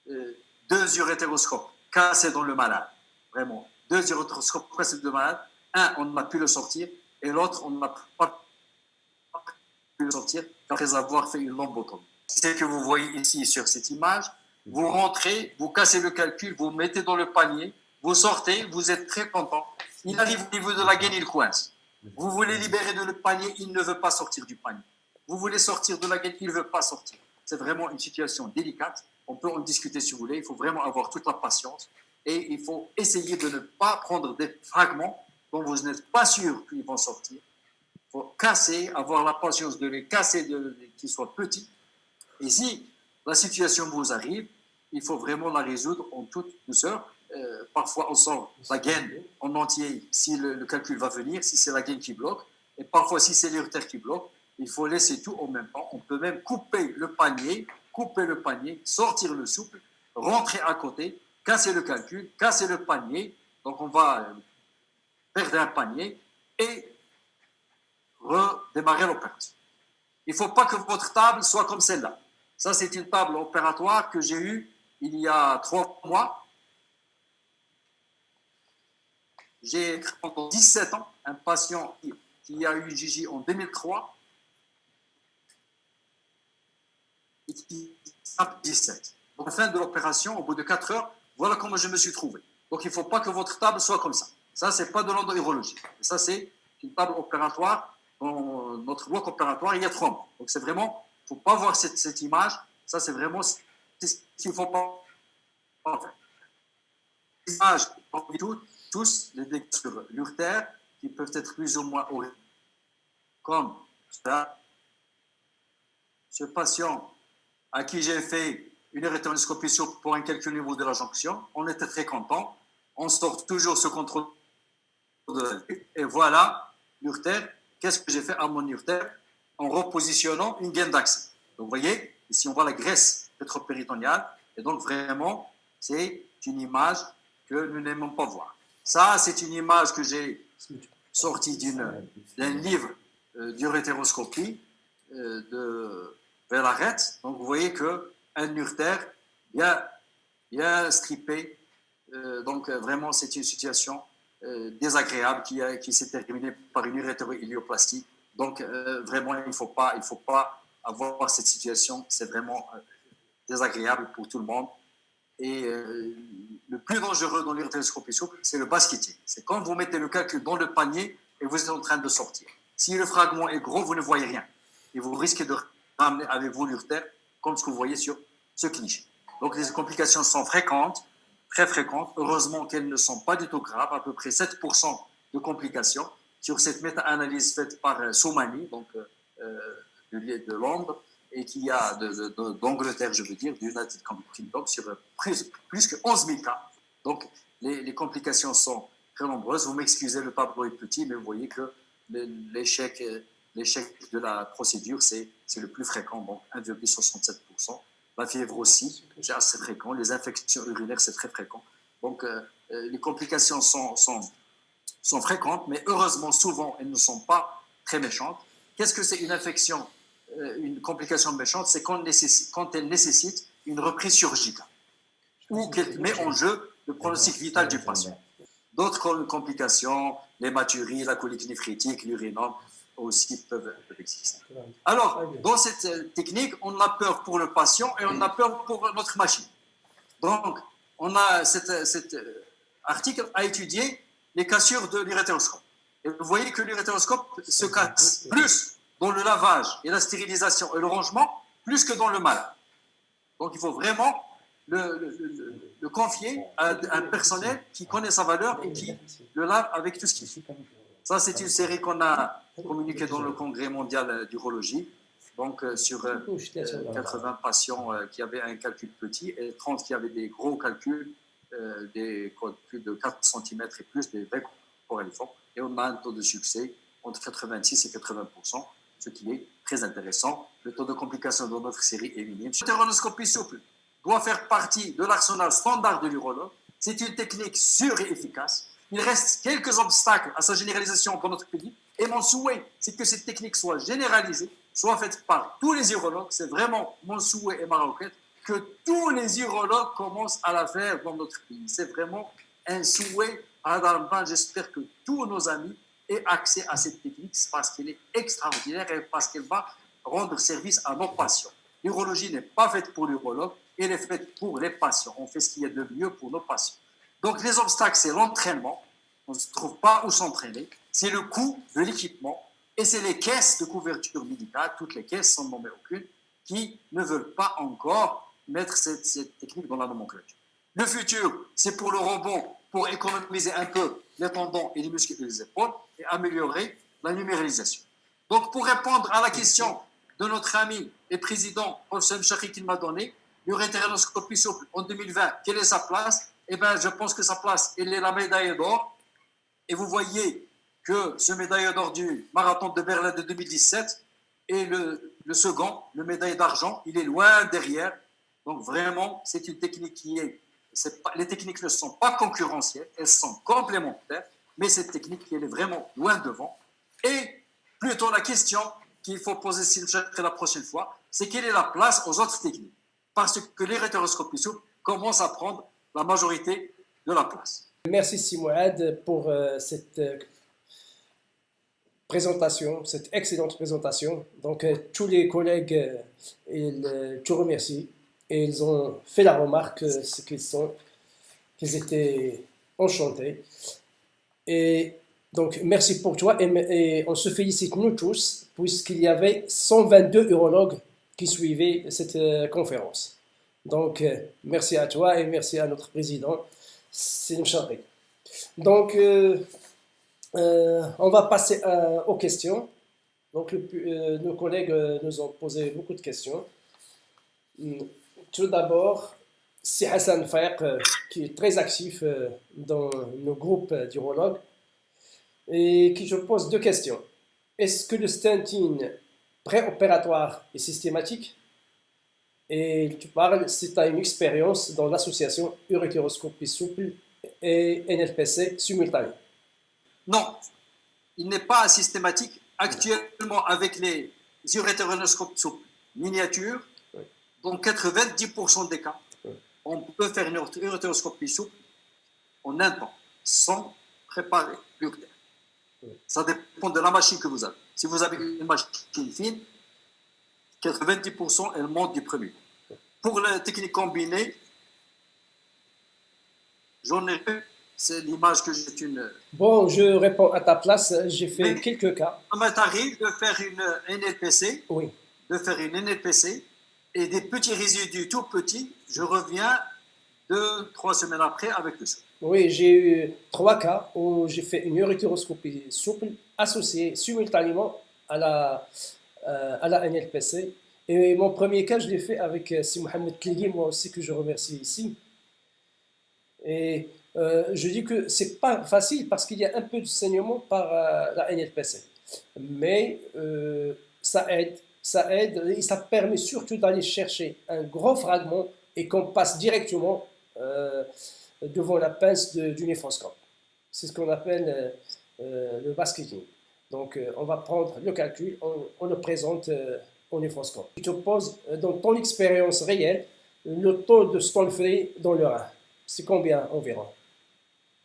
Speaker 1: 2 urétéroscopes cassés dans le malade. Vraiment. 2 urétéroscopes cassés dans le malade. Un, on n'a pu le sortir et l'autre, on n'a pas pu le sortir après avoir fait une lobotomie. C'est ce que vous voyez ici sur cette image. Vous rentrez, vous cassez le calcul, vous mettez dans le panier, vous sortez, vous êtes très content. Il arrive au niveau de la gaine, il coince. Vous voulez libérer de le panier, il ne veut pas sortir du panier. Vous voulez sortir de la gaine, il ne veut pas sortir. C'est vraiment une situation délicate. On peut en discuter si vous voulez. Il faut vraiment avoir toute la patience et il faut essayer de ne pas prendre des fragments dont vous n'êtes pas sûr qu'ils vont sortir. Il faut casser, avoir la patience de les casser, qu'ils soient petits. Et si la situation vous arrive, il faut vraiment la résoudre en toute douceur. Parfois, on sort la gaine en entier si le calcul va venir, si c'est la gaine qui bloque. Et parfois, si c'est l'urtère qui bloque, il faut laisser tout en même temps. On peut même couper le panier, sortir le souple, rentrer à côté, casser le calcul, casser le panier. Donc, on va perdre un panier et redémarrer l'opération. Il ne faut pas que votre table soit comme celle-là. Ça, c'est une table opératoire que j'ai eue il y a 3 mois. J'ai pendant 17 ans un patient qui a eu une Gigi en 2003 et qui a 17. Donc, à la fin de l'opération, au bout de 4 heures, voilà comment je me suis trouvé. Donc, il ne faut pas que votre table soit comme ça. Ça, ce n'est pas de l'endourologie. Ça, c'est une table opératoire. Dans notre bloc opératoire, il y a 3 mois. Donc, c'est vraiment, il ne faut pas voir cette image. Ça, c'est vraiment ce qu'il ne faut pas faire. Les images, tous les dégâts sur l'urtère qui peuvent être plus ou moins horribles. Comme ça, ce patient à qui j'ai fait une urétéroscopie pour un calcul au niveau de la jonction, on était très content. On sort toujours ce contrôle de la vue. Et voilà l'urtère. Qu'est-ce que j'ai fait à mon urtère? En repositionnant une gaine d'accès. Donc, vous voyez, ici, on voit la graisse rétropéritonéale. Et donc, vraiment, c'est une image que nous n'aimons pas voir. Ça, c'est une image que j'ai sortie d'un livre d'urétéroscopie de Velaret. Donc, vous voyez qu'un urtère bien strippé. Donc, vraiment, c'est une situation désagréable qui s'est terminée par une urétérohélioplastie. Donc, vraiment, il ne faut pas avoir cette situation. C'est vraiment désagréable pour tout le monde. Et le plus dangereux dans l'urétéroscopie souple, c'est le basquetier. C'est quand vous mettez le calcul dans le panier et vous êtes en train de sortir. Si le fragment est gros, vous ne voyez rien. Et vous risquez de ramener avec vous l'urtère, comme ce que vous voyez sur ce cliché. Donc, les complications sont fréquentes, très fréquentes. Heureusement qu'elles ne sont pas du tout graves, à peu près 7% de complications sur cette méta-analyse faite par Soumani, donc de Londres, et qui a d'Angleterre, je veux dire, du United Kingdom, sur plus que 11 000 cas. Donc, les complications sont très nombreuses. Vous m'excusez, le tableau est petit, mais vous voyez que l'échec de la procédure, c'est le plus fréquent, donc 1,67%. La fièvre aussi, c'est assez fréquent. Les infections urinaires, c'est très fréquent. Donc, les complications sont fréquentes, mais heureusement, souvent, elles ne sont pas très méchantes. Qu'est-ce que c'est une infection? Une complication méchante, c'est quand elle nécessite une reprise chirurgicale ou qu'elle met en jeu le pronostic vital du patient. D'autres complications, l'hématurie, la colique néphritique, l'urinome aussi peuvent exister. Alors, dans cette technique, on a peur pour le patient et on a peur pour notre machine. Donc, cet article a étudié les cassures de l'urétéroscope. Et vous voyez que l'urétéroscope se casse plus dans le lavage et la stérilisation et le rangement plus que dans le malade. Donc, il faut vraiment le confier à un personnel qui connaît sa valeur et qui le lave avec tout ce qu'il faut. Ça, c'est une série qu'on a communiquée dans le Congrès mondial d'urologie. Donc, sur 80 patients qui avaient un calcul petit et 30 qui avaient des gros calculs, des calculs de 4 cm et plus, des vrais corps éléphants. Et on a un taux de succès entre 86 et 80%, ce qui est très intéressant. Le taux de complication de notre série est minime. L'hétéroscopie souple doit faire partie de l'arsenal standard de l'urologue. C'est une technique sûre et efficace. Il reste quelques obstacles à sa généralisation pour notre pays. Et mon souhait, c'est que cette technique soit généralisée, soit faite par tous les urologues. C'est vraiment mon souhait et ma requête que tous les urologues commencent à la faire dans notre pays. C'est vraiment un souhait. J'espère que tous nos amis aient accès à cette technique parce qu'elle est extraordinaire et parce qu'elle va rendre service à nos patients. L'urologie n'est pas faite pour l'urologue, elle est faite pour les patients. On fait ce qu'il y a de mieux pour nos patients. Donc les obstacles, c'est l'entraînement. On ne se trouve pas où s'entraîner. C'est le coût de l'équipement et c'est les caisses de couverture médicale, toutes les caisses sans nommer aucune, qui ne veulent pas encore mettre cette technique dans la nomenclature. Le futur, c'est pour le rebond, pour économiser un peu les tendons et les muscles et les épaules et améliorer la numéralisation. Donc, pour répondre à la question de notre ami et président Hossein Chakri qui m'a donné, l'urétéroscopie souple en 2020, quelle est sa place? Eh bien, je pense que sa place, elle est la médaille d'or. Et vous voyez que ce médaille d'or du marathon de Berlin de 2017 et le second, le médaille d'argent, il est loin derrière. Donc, vraiment, c'est une technique qui est les techniques ne sont pas concurrentielles, elles sont complémentaires, mais cette technique, elle est vraiment loin devant. Et plutôt la question qu'il faut poser la prochaine fois, c'est quelle est la place aux autres techniques? Parce que l'hétéroscopie souple commence à prendre la majorité de la place.
Speaker 2: Merci Simouad pour cette présentation, cette excellente présentation. Donc tous les collègues, ils te remercient. Et ils ont fait la remarque qu'ils étaient enchantés. Et donc, merci pour toi. Et on se félicite, nous tous, puisqu'il y avait 122 urologues qui suivaient cette conférence. Donc, merci à toi et merci à notre président, Selim Chakri. Donc, on va passer aux questions. Donc, nos collègues nous ont posé beaucoup de questions. Tout d'abord, c'est Hassan Fayq qui est très actif dans nos groupes d'urologues et qui je pose deux questions. Est-ce que le stenting préopératoire est systématique? Et tu parles si tu as une expérience dans l'association urétéroscopie souple et NLPC simultanée.
Speaker 1: Non, il n'est pas systématique. Actuellement, avec les urétéroscopes souples miniatures, dans 90% des cas, on peut faire une urétéroscopie souple en un temps, sans préparer l'urétère. Ça dépend de la machine que vous avez. Si vous avez une machine fine, 90% elle monte du premier. Pour la technique combinée, j'en ai fait, c'est l'image que j'ai une...
Speaker 2: Bon, je réponds à ta place, j'ai fait quelques cas.
Speaker 1: Ça m'est arrivé de faire une NLPC,
Speaker 2: oui.
Speaker 1: De faire une NLPC, et des petits résidus tout petits, je reviens 2-3 semaines après avec le souple.
Speaker 2: Oui, j'ai eu 3 cas où j'ai fait une urétéroscopie souple associée simultanément à la NLPC. Et mon premier cas, je l'ai fait avec Si Mohamed Tligui, moi aussi que je remercie ici. Et je dis que c'est pas facile parce qu'il y a un peu de saignement par la NLPC. Mais ça aide et ça permet surtout d'aller chercher un gros fragment et qu'on passe directement devant la pince du néphroscope. C'est ce qu'on appelle le basketing. Donc on va prendre le calcul, on le présente au néphroscope. Tu te poses dans ton expérience réelle le taux de Stolfrey dans le rein. C'est combien environ?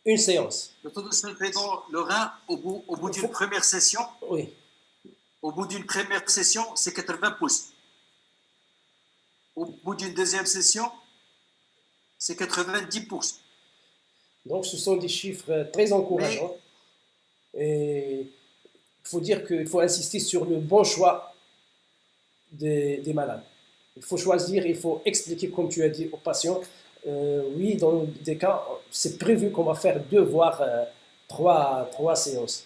Speaker 2: Une séance.
Speaker 1: Le taux de Stolfrey dans le rein au bout d'une première session?
Speaker 2: Oui.
Speaker 1: Au bout d'une première session, c'est 80 pouces. Au bout d'une deuxième session, c'est 90%.
Speaker 2: Donc, ce sont des chiffres très encourageants. Et il faut dire qu'il faut insister sur le bon choix des malades. Il faut choisir, il faut expliquer, comme tu as dit, aux patients. Oui, dans des cas, c'est prévu qu'on va faire deux, voire trois séances.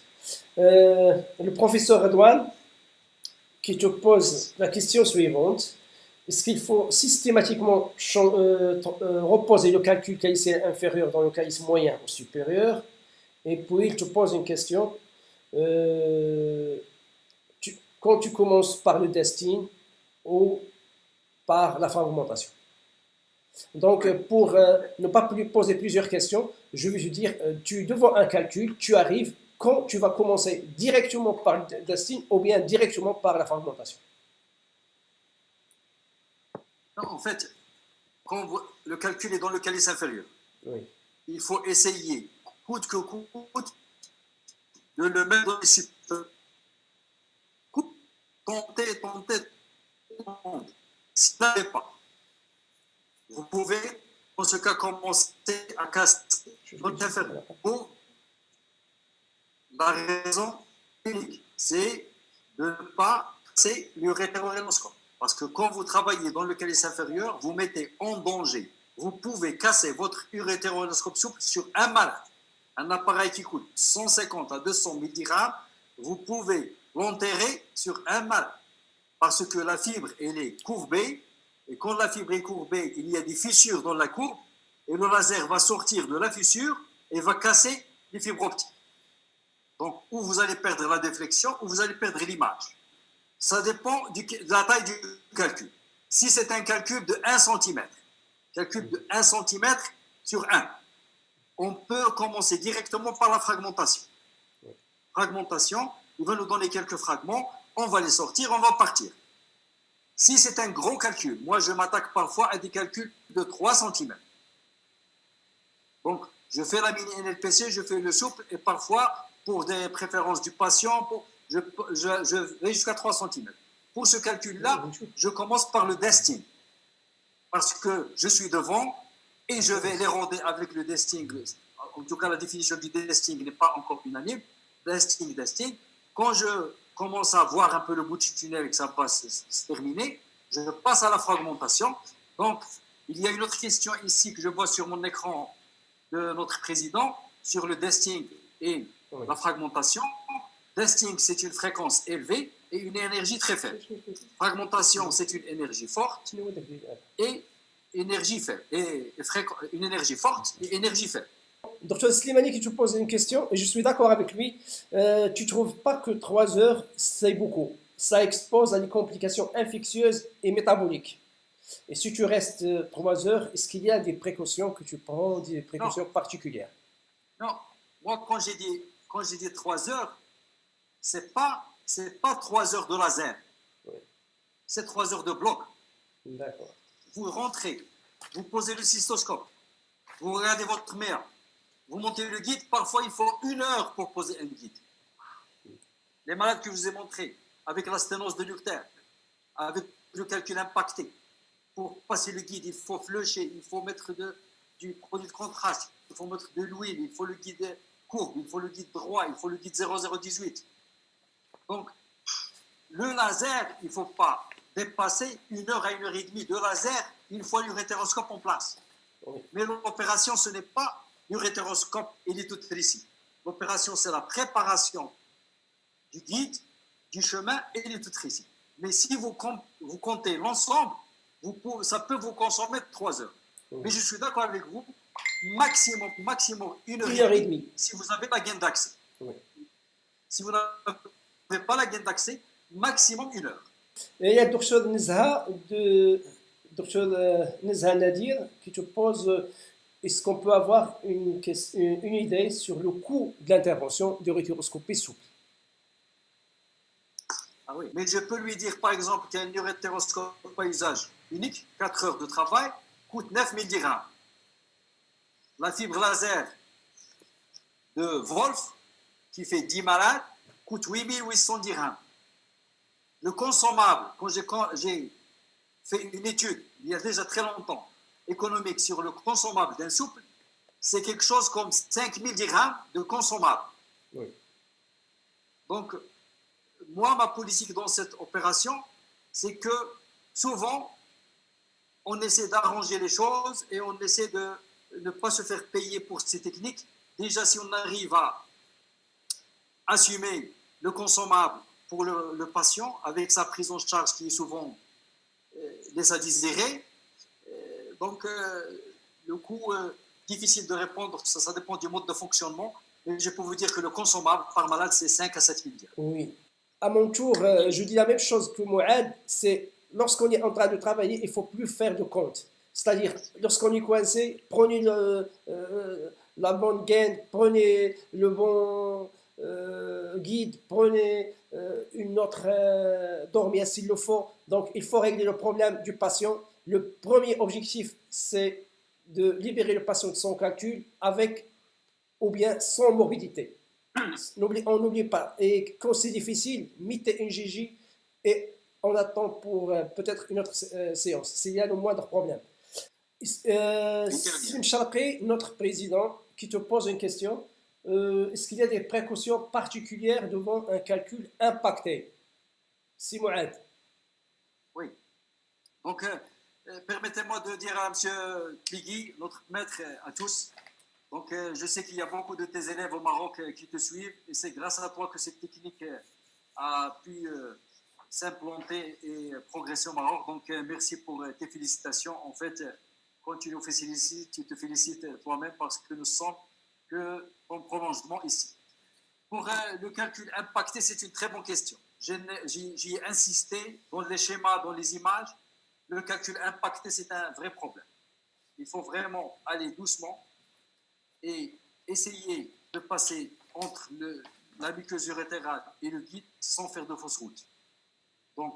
Speaker 2: Le professeur Redouane qui te pose la question suivante. Est-ce qu'il faut systématiquement reposer le calcul calicien inférieur dans le calice moyen ou supérieur? Et puis, il te pose une question. Quand tu commences par le destin ou par la fragmentation. Donc, pour ne pas poser plusieurs questions, je vais te dire, tu devant un calcul, tu arrives quand tu vas commencer directement par le destin ou bien directement par la fragmentation.
Speaker 1: Non, en fait, quand le calcul est dans le calice inférieur,
Speaker 2: Oui.
Speaker 1: il faut essayer, coûte que coûte, de le mettre dans les supérieurs. Tentez. Si vous n'avez pas, vous pouvez, dans ce cas, commencer à casser dans l'inférieur. Pour la raison unique, c'est de ne pas casser l'urétéroscope. Parce que quand vous travaillez dans le calice inférieur, vous mettez en danger. Vous pouvez casser votre urétéroscope souple sur un malade. Un appareil qui coûte 150 à 200 000 dirhams, vous pouvez l'enterrer sur un malade. Parce que la fibre, elle est courbée. Et quand la fibre est courbée, il y a des fissures dans la courbe. Et le laser va sortir de la fissure et va casser les fibres optiques. Donc, ou vous allez perdre la déflexion, ou vous allez perdre l'image. Ça dépend de la taille du calcul. Si c'est un calcul de 1 cm, calcul de 1 cm sur 1, on peut commencer directement par la fragmentation. Fragmentation, il va nous donner quelques fragments, on va les sortir, on va partir. Si c'est un gros calcul, moi je m'attaque parfois à des calculs de 3 cm. Donc, je fais la mini NLPC, je fais le souple, et parfois, pour des préférences du patient, je vais jusqu'à 3 cm. Pour ce calcul-là, je commence par le desting. Parce que je suis devant et je vais les ronder avec le desting. En tout cas, la définition du desting n'est pas encore unanime. Desting. Quand je commence à voir un peu le bout du tunnel et que ça va se terminer, je passe à la fragmentation. Donc, il y a une autre question ici que je vois sur mon écran de notre président sur le desting et la fragmentation. Desting, c'est une fréquence élevée et une énergie très faible. Fragmentation, c'est une énergie forte et énergie faible. Une énergie forte et énergie faible.
Speaker 2: Docteur Slimani qui te pose une question, et je suis d'accord avec lui. Tu ne trouves pas que 3 heures, c'est beaucoup? Ça expose à des complications infectieuses et métaboliques. Et si tu restes 3 heures, est-ce qu'il y a des précautions que tu prends, des précautions particulières?
Speaker 1: Non, moi quand j'ai dit 3 heures, c'est pas 3 heures de laser. Oui. C'est 3 heures de bloc.
Speaker 2: D'accord.
Speaker 1: Vous rentrez, vous posez le cystoscope, vous regardez votre mère, vous montez le guide. Parfois, il faut 1 heure pour poser un guide. Les malades que je vous ai montrés, avec la sténose de l'urtère, avec le calcul impacté, pour passer le guide, il faut flusher, il faut mettre du produit de contraste, il faut mettre de l'huile, il faut le guide courbe, il faut le guide droit, il faut le guide 0018. Donc, le laser, il ne faut pas dépasser 1 heure à 1 heure et demie de laser une fois l'urétéroscope en place. Oui. Mais l'opération, ce n'est pas l'urétéroscope et l'itotricie. L'opération, c'est la préparation du guide, du chemin et l'itotricie. Mais si vous comptez l'ensemble, ça peut vous consommer 3 heures. Oui. Mais je suis d'accord avec vous, maximum 1 heure et demie si vous avez la gaine d'accès. Oui. Si vous n'avez pas la gaine d'accès, maximum 1 heure.
Speaker 2: Et il y a Dr Nezha Nadir qui te pose est-ce qu'on peut avoir une idée sur le coût de l'intervention d'urétéroscopie souple?
Speaker 1: Ah oui, mais je peux lui dire par exemple qu'un urétéroscope à usage unique, 4 heures de travail, coûte 9 000 dirhams. La fibre laser de Wolf, qui fait 10 malades, coûte 8 800 dirhams. Le consommable, quand j'ai fait une étude, il y a déjà très longtemps, économique sur le consommable d'un souple, c'est quelque chose comme 5 000 dirhams de consommable. Oui. Donc, moi, ma politique dans cette opération, c'est que souvent, on essaie d'arranger les choses et on essaie de ne pas se faire payer pour ces techniques. Déjà, si on arrive à assumer le consommable pour le patient avec sa prise en charge qui est souvent laisse à désirer, donc le coût, difficile de répondre, ça dépend du mode de fonctionnement, mais je peux vous dire que le consommable par malade, c'est 5 à 7 000 dirhams.
Speaker 2: Oui. À mon tour, je dis la même chose que Mouad, c'est lorsqu'on est en train de travailler, il ne faut plus faire de compte. C'est-à-dire, lorsqu'on est coincé, prenez la bonne gaine, prenez le bon guide, prenez une autre dormière s'il le faut. Donc, il faut régler le problème du patient. Le premier objectif, c'est de libérer le patient de son calcul avec ou bien sans morbidité. On n'oublie pas. Et quand c'est difficile, mettez une GG et on attend pour peut-être une autre séance, s'il y a le moindre problème. Sim Charqi, notre président, qui te pose une question. Est-ce qu'il y a des précautions particulières devant un calcul impacté? Si Mouad.
Speaker 1: Oui. Donc, permettez-moi de dire à M. Kligui, notre maître à tous, donc je sais qu'il y a beaucoup de tes élèves au Maroc qui te suivent et c'est grâce à toi que cette technique a pu s'implanter et progresser au Maroc. Donc, merci pour tes félicitations. En fait, quand tu nous félicites, tu te félicites toi-même parce que nous sommes que ton prolongement ici. Pour le calcul impacté, c'est une très bonne question. J'y ai insisté dans les schémas, dans les images. Le calcul impacté, c'est un vrai problème. Il faut vraiment aller doucement et essayer de passer entre la muqueuse urétérale et le guide sans faire de fausse route. Donc,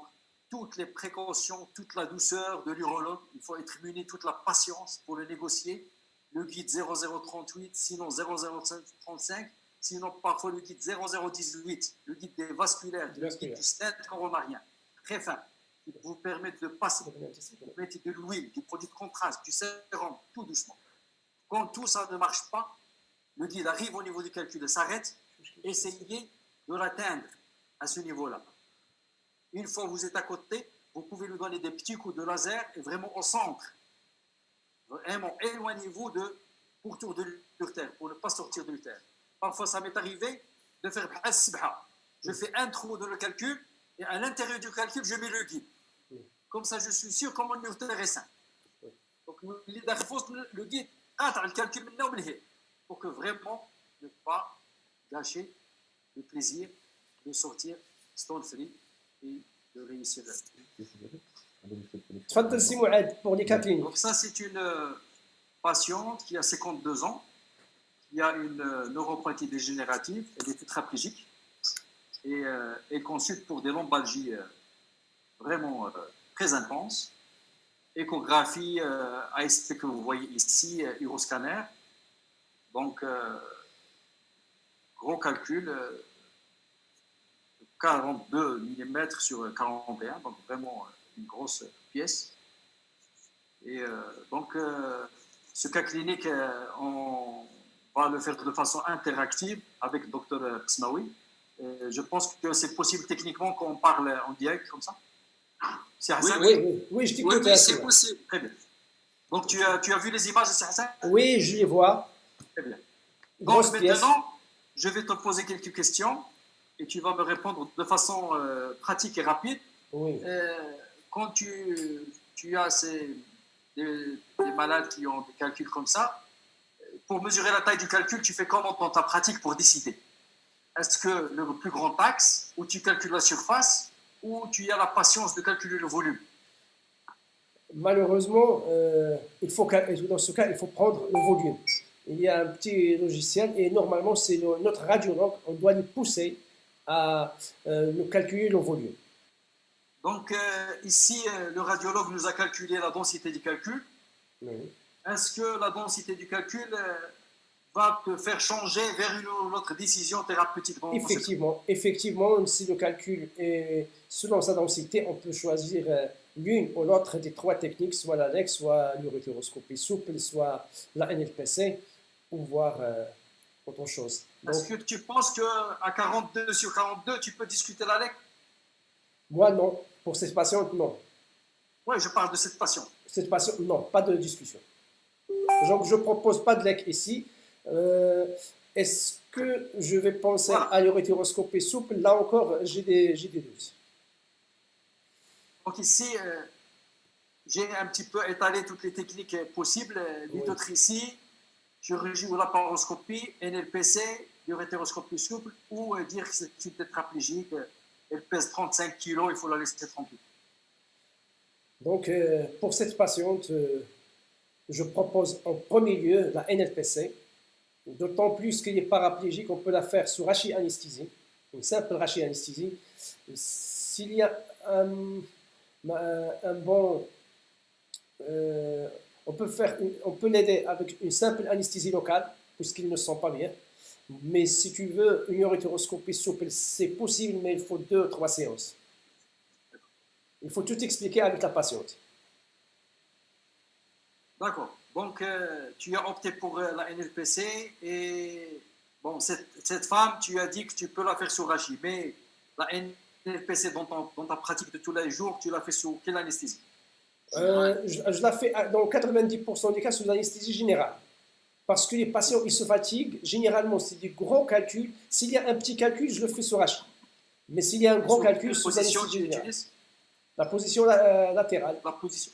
Speaker 1: toutes les précautions, toute la douceur de l'urologue, il faut être muni, toute la patience pour le négocier. Le guide 0038, sinon 0035, sinon parfois le guide 0018, le guide des vasculaires, le guide du stent coronarien, très fin, qui vous permet de passer. Vous mettez de l'huile, du produit de contraste, du sérum, tout doucement. Quand tout ça ne marche pas, le guide arrive au niveau du calcul et s'arrête, essayez de l'atteindre à ce niveau-là. Une fois que vous êtes à côté, vous pouvez lui donner des petits coups de laser et vraiment au centre. Vraiment, éloignez-vous autour de l'urtère pour ne pas sortir de l'urtère. Parfois, ça m'est arrivé de faire b'has-sibha. Je fais un trou dans le calcul et à l'intérieur du calcul, je mets le guide. Comme ça, je suis sûr que mon urtère est sain. Donc, le guide, le calcul pour que vraiment ne pas gâcher le plaisir de sortir stone free et de réussir.
Speaker 2: تفضل سي معاد pour les cas cliniques.
Speaker 1: Donc ça, c'est une patiente qui a 52 ans, qui a une neuropathie dégénérative, elle est tétraplégique et elle consulte pour des lombalgies vraiment très intenses. Échographie AST que vous voyez ici, uroscanner. Donc, gros calcul, 42 mm sur 41, donc vraiment une grosse pièce. Et donc, ce cas clinique, on va le faire de façon interactive avec le docteur Psmaoui. Je pense que c'est possible techniquement qu'on parle en direct comme ça. C'est Hassan?
Speaker 2: Oui, je t'écoute.
Speaker 1: Oui, c'est possible. Très bien. Donc, tu as vu les images de Hassan?
Speaker 2: Oui, je les vois.
Speaker 1: Très bien.
Speaker 2: Grosse
Speaker 1: Donc,
Speaker 2: pièce.
Speaker 1: maintenant, je vais te poser quelques questions et tu vas me répondre de façon pratique et rapide.
Speaker 2: Oui.
Speaker 1: Quand tu as des malades qui ont des calculs comme ça, pour mesurer la taille du calcul, tu fais comment dans ta pratique pour décider? Est-ce que le plus grand axe, où tu calcules la surface, ou tu as la patience de calculer le volume?
Speaker 2: Malheureusement, dans ce cas, il faut prendre le volume. Il y a un petit logiciel et normalement, c'est notre radiologue, on doit lui pousser à calculer le volume.
Speaker 1: Donc ici, le radiologue nous a calculé la densité du calcul.
Speaker 2: Oui.
Speaker 1: Est-ce que la densité du calcul va te faire changer vers une autre décision thérapeutique?
Speaker 2: Effectivement, si le calcul est selon sa densité, on peut choisir l'une ou l'autre des trois techniques, soit la LEC, soit l'urétéroscopie souple, soit la NLPC, ou voir autre chose.
Speaker 1: Est-ce que tu penses qu'à 42 sur 42, tu peux discuter la LEC?
Speaker 2: Moi, non. Pour ces patientes, non.
Speaker 1: Oui, je parle de cette passion.
Speaker 2: Cette passion, non, pas de discussion. Donc, je ne propose pas de lec ici. Euh, Est-ce que je vais penser
Speaker 1: Voilà.
Speaker 2: à l'urétéroscopie souple? Là encore, j'ai des doutes.
Speaker 1: Donc ici, j'ai un petit peu étalé toutes les techniques possibles.
Speaker 2: Oui.
Speaker 1: D'autres ici, chirurgie ou laparoscopie, NLPC, l'urétéroscopie souple, ou dire que c'est une tétraplégique, elle pèse 35 kilos, il faut la laisser tranquille.
Speaker 2: Donc, pour cette patiente, je propose en premier lieu la NLPC. D'autant plus qu'elle est paraplégique, on peut la faire sous rachis-anesthésie, une simple rachis-anesthésie. S'il y a un bon. On peut l'aider avec une simple anesthésie locale, puisqu'ils ne sont pas bien. Mais si tu veux une urétéroscopie souple, c'est possible, mais il faut 2 ou 3 séances. Il faut tout expliquer avec la patiente.
Speaker 1: D'accord. Donc, tu as opté pour la NLPC et bon, cette femme, tu as dit que tu peux la faire sous rachis, mais la NLPC dans ta pratique de tous les jours, tu l'as fait sous quelle anesthésie?
Speaker 2: Je la fais dans 90% des cas sous anesthésie générale. Parce que les patients, ils se fatiguent. Généralement, c'est des gros calculs. S'il y a un petit calcul, je le fais sous rachis. Mais s'il y a un gros
Speaker 1: Sous
Speaker 2: calcul,
Speaker 1: quelle
Speaker 2: sous
Speaker 1: position
Speaker 2: anesthésie
Speaker 1: tu
Speaker 2: générale.
Speaker 1: utilises?
Speaker 2: La position latérale.
Speaker 1: La position.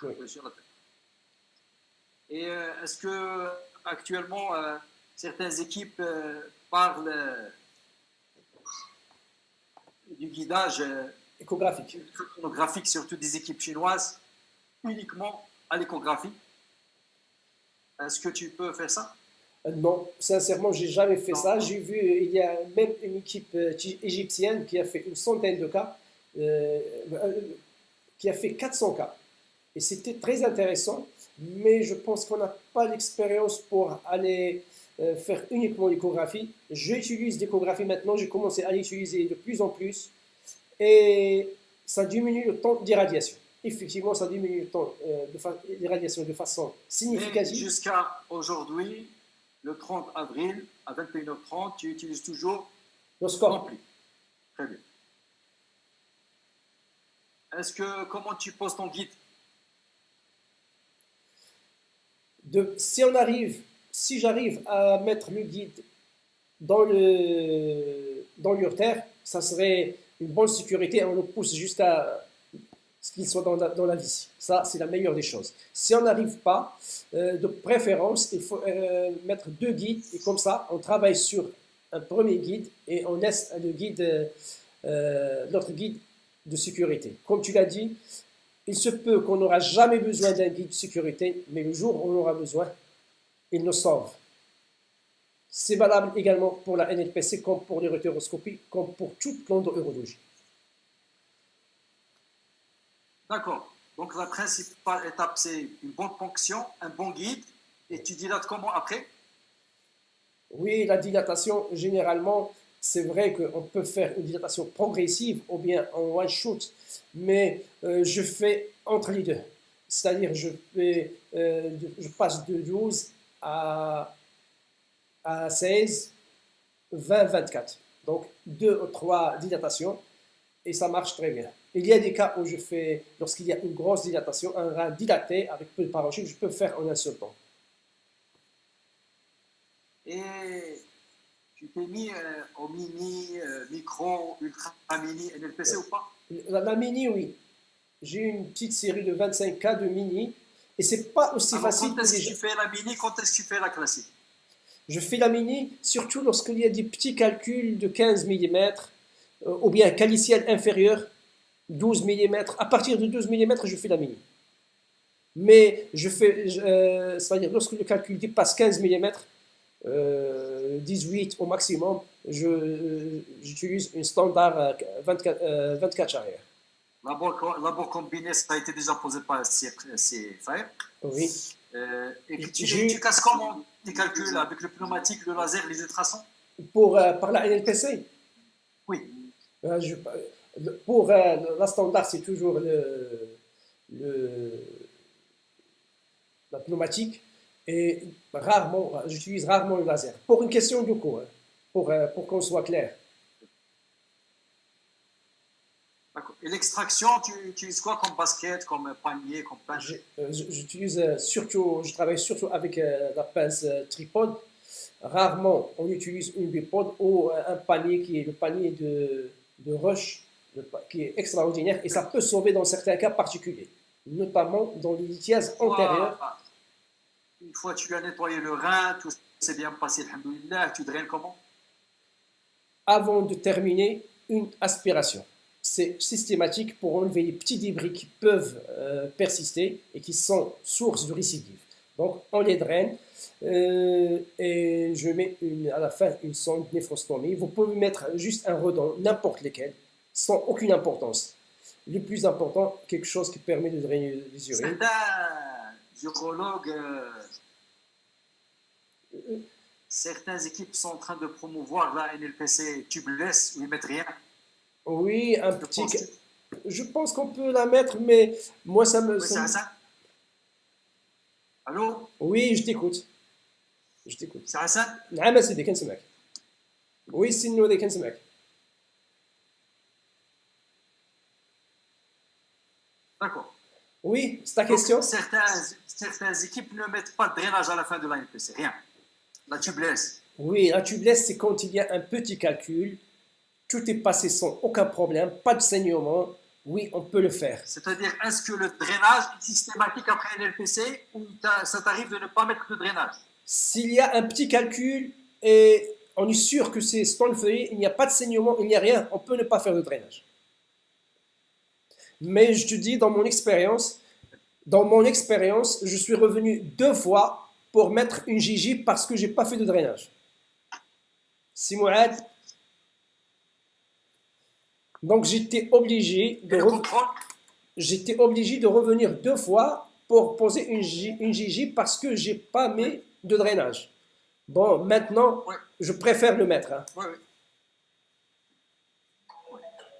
Speaker 2: Oui.
Speaker 1: Position latérale. Et est-ce que actuellement certaines équipes parlent du guidage
Speaker 2: Échographique.
Speaker 1: photographique, surtout des équipes chinoises, uniquement à l'échographie? Est-ce que tu peux faire ça?
Speaker 2: Non, sincèrement, j'ai jamais fait
Speaker 1: Non.
Speaker 2: ça. J'ai vu, il y a même une équipe égyptienne qui a fait une centaine de cas, euh, qui a fait 400 cas. Et c'était très intéressant, mais je pense qu'on n'a pas l'expérience pour aller faire uniquement l'échographie. J'utilise l'échographie maintenant, j'ai commencé à l'utiliser de plus en plus, et ça diminue le temps d'irradiation. Effectivement, ça diminue le temps d'irradiation de façon
Speaker 1: Mais
Speaker 2: significative.
Speaker 1: jusqu'à aujourd'hui, le 30 avril à 21h30, tu utilises toujours
Speaker 2: Le score.
Speaker 1: rempli. Très bien. Comment tu poses ton guide?
Speaker 2: Si j'arrive à mettre le guide dans l'urtère, ça serait une bonne sécurité. On le pousse jusqu'à ce qu'il soit dans la vis. Ça, c'est la meilleure des choses. Si on n'arrive pas, de préférence, il faut mettre 2 guides. Et comme ça, on travaille sur un premier guide et on laisse l'autre guide de sécurité. Comme tu l'as dit, il se peut qu'on n'aura jamais besoin d'un guide de sécurité, mais le jour où on aura besoin, il nous sauve. C'est valable également pour la NLPC, comme pour l'urétéroscopie, comme pour toute l'endourologie.
Speaker 1: D'accord. Donc la principale étape, c'est une bonne ponction, un bon guide, et tu dilates comment après?
Speaker 2: Oui, la dilatation, généralement, c'est vrai qu'on peut faire une dilatation progressive ou bien en one shot, mais je fais entre les deux. C'est-à-dire, je passe de 12 à 16, 20, 24. Donc, 2 ou 3 dilatations et ça marche très bien. Il y a des cas où je fais, lorsqu'il y a une grosse dilatation, un rein dilaté avec peu de parenchyme, je peux faire en un seul temps.
Speaker 1: Et tu t'es mis au mini, micro, ultra mini, NLPC ou pas?
Speaker 2: La mini, oui. J'ai une petite série de 25 cas de mini et c'est pas aussi
Speaker 1: Alors,
Speaker 2: facile
Speaker 1: quand
Speaker 2: que
Speaker 1: est-ce
Speaker 2: les
Speaker 1: que tu fais la mini, quand est-ce que tu fais la classique?
Speaker 2: Je fais la mini surtout lorsqu'il y a des petits calculs de 15 mm ou bien caliciel inférieur 12 mm. À partir de 12 mm, je fais la mini. Mais c'est-à-dire lorsque le calcul dépasse 15 mm, 18 au maximum, j'utilise une standard 24 charrières.
Speaker 1: Labor combiné, ça a été déjà posé par CFR.
Speaker 2: Oui.
Speaker 1: Et tu casses comment tes calculs avec le pneumatique, le laser, les ultrasons?
Speaker 2: Par la NLPC,
Speaker 1: Oui.
Speaker 2: pour la standard, c'est toujours le, la pneumatique et j'utilise rarement le laser. Pour une question de coût, hein, pour qu'on soit clair.
Speaker 1: D'accord. Et l'extraction, tu utilises quoi comme basket, comme panier, comme pince?
Speaker 2: J'utilise surtout, je travaille surtout avec la pince tripode. Rarement on utilise une bipode ou un panier qui est le panier de rush, qui est extraordinaire et ça peut sauver dans certains cas particuliers, notamment dans les lithiases antérieures.
Speaker 1: Fois, une fois tu as nettoyé le rein, tout s'est bien passé, alhamdoulilah, tu draines comment?
Speaker 2: Avant de terminer, une aspiration. C'est systématique pour enlever les petits débris qui peuvent persister et qui sont source de récidive. Donc, on les draine et je mets à la fin une sonde néphrostomie. Vous pouvez mettre juste un redent, n'importe lequel, sans aucune importance. Le plus important, quelque chose qui permet de drainer les urines.
Speaker 1: Certaines équipes sont en train de promouvoir la NLPC tubeless où ils mettent rien.
Speaker 2: Oui, un petit. Je pense qu'on peut la mettre, mais moi ça me.
Speaker 1: Oui, c'est Hassan. Allô?
Speaker 2: Oui, je t'écoute. Je t'écoute.
Speaker 1: C'est Hassan?
Speaker 2: نعم سيدي كنسمعك. Oui, c'est Nouri كنسمعك.
Speaker 1: D'accord.
Speaker 2: Oui, c'est ta question?
Speaker 1: Certaines équipes ne mettent pas de drainage à la fin de la NLPC, rien. La tubeless.
Speaker 2: Oui, la tubeless, c'est quand il y a un petit calcul, tout est passé sans aucun problème, pas de saignement. Oui, on peut le faire.
Speaker 1: C'est-à-dire, est-ce que le drainage est systématique après un LPC ou ça t'arrive de ne pas mettre de drainage?
Speaker 2: S'il y a un petit calcul et on est sûr que c'est stone-free, il n'y a pas de saignement, il n'y a rien, on peut ne pas faire de drainage. Mais je te dis, dans mon expérience, je suis revenu 2 fois pour mettre une Gigi parce que j'ai pas fait de drainage. Si Mouad. Donc j'étais obligé de revenir 2 fois pour poser une Gigi parce que j'ai pas mis de drainage. Bon, maintenant, je préfère le mettre. Hein.
Speaker 1: Oui.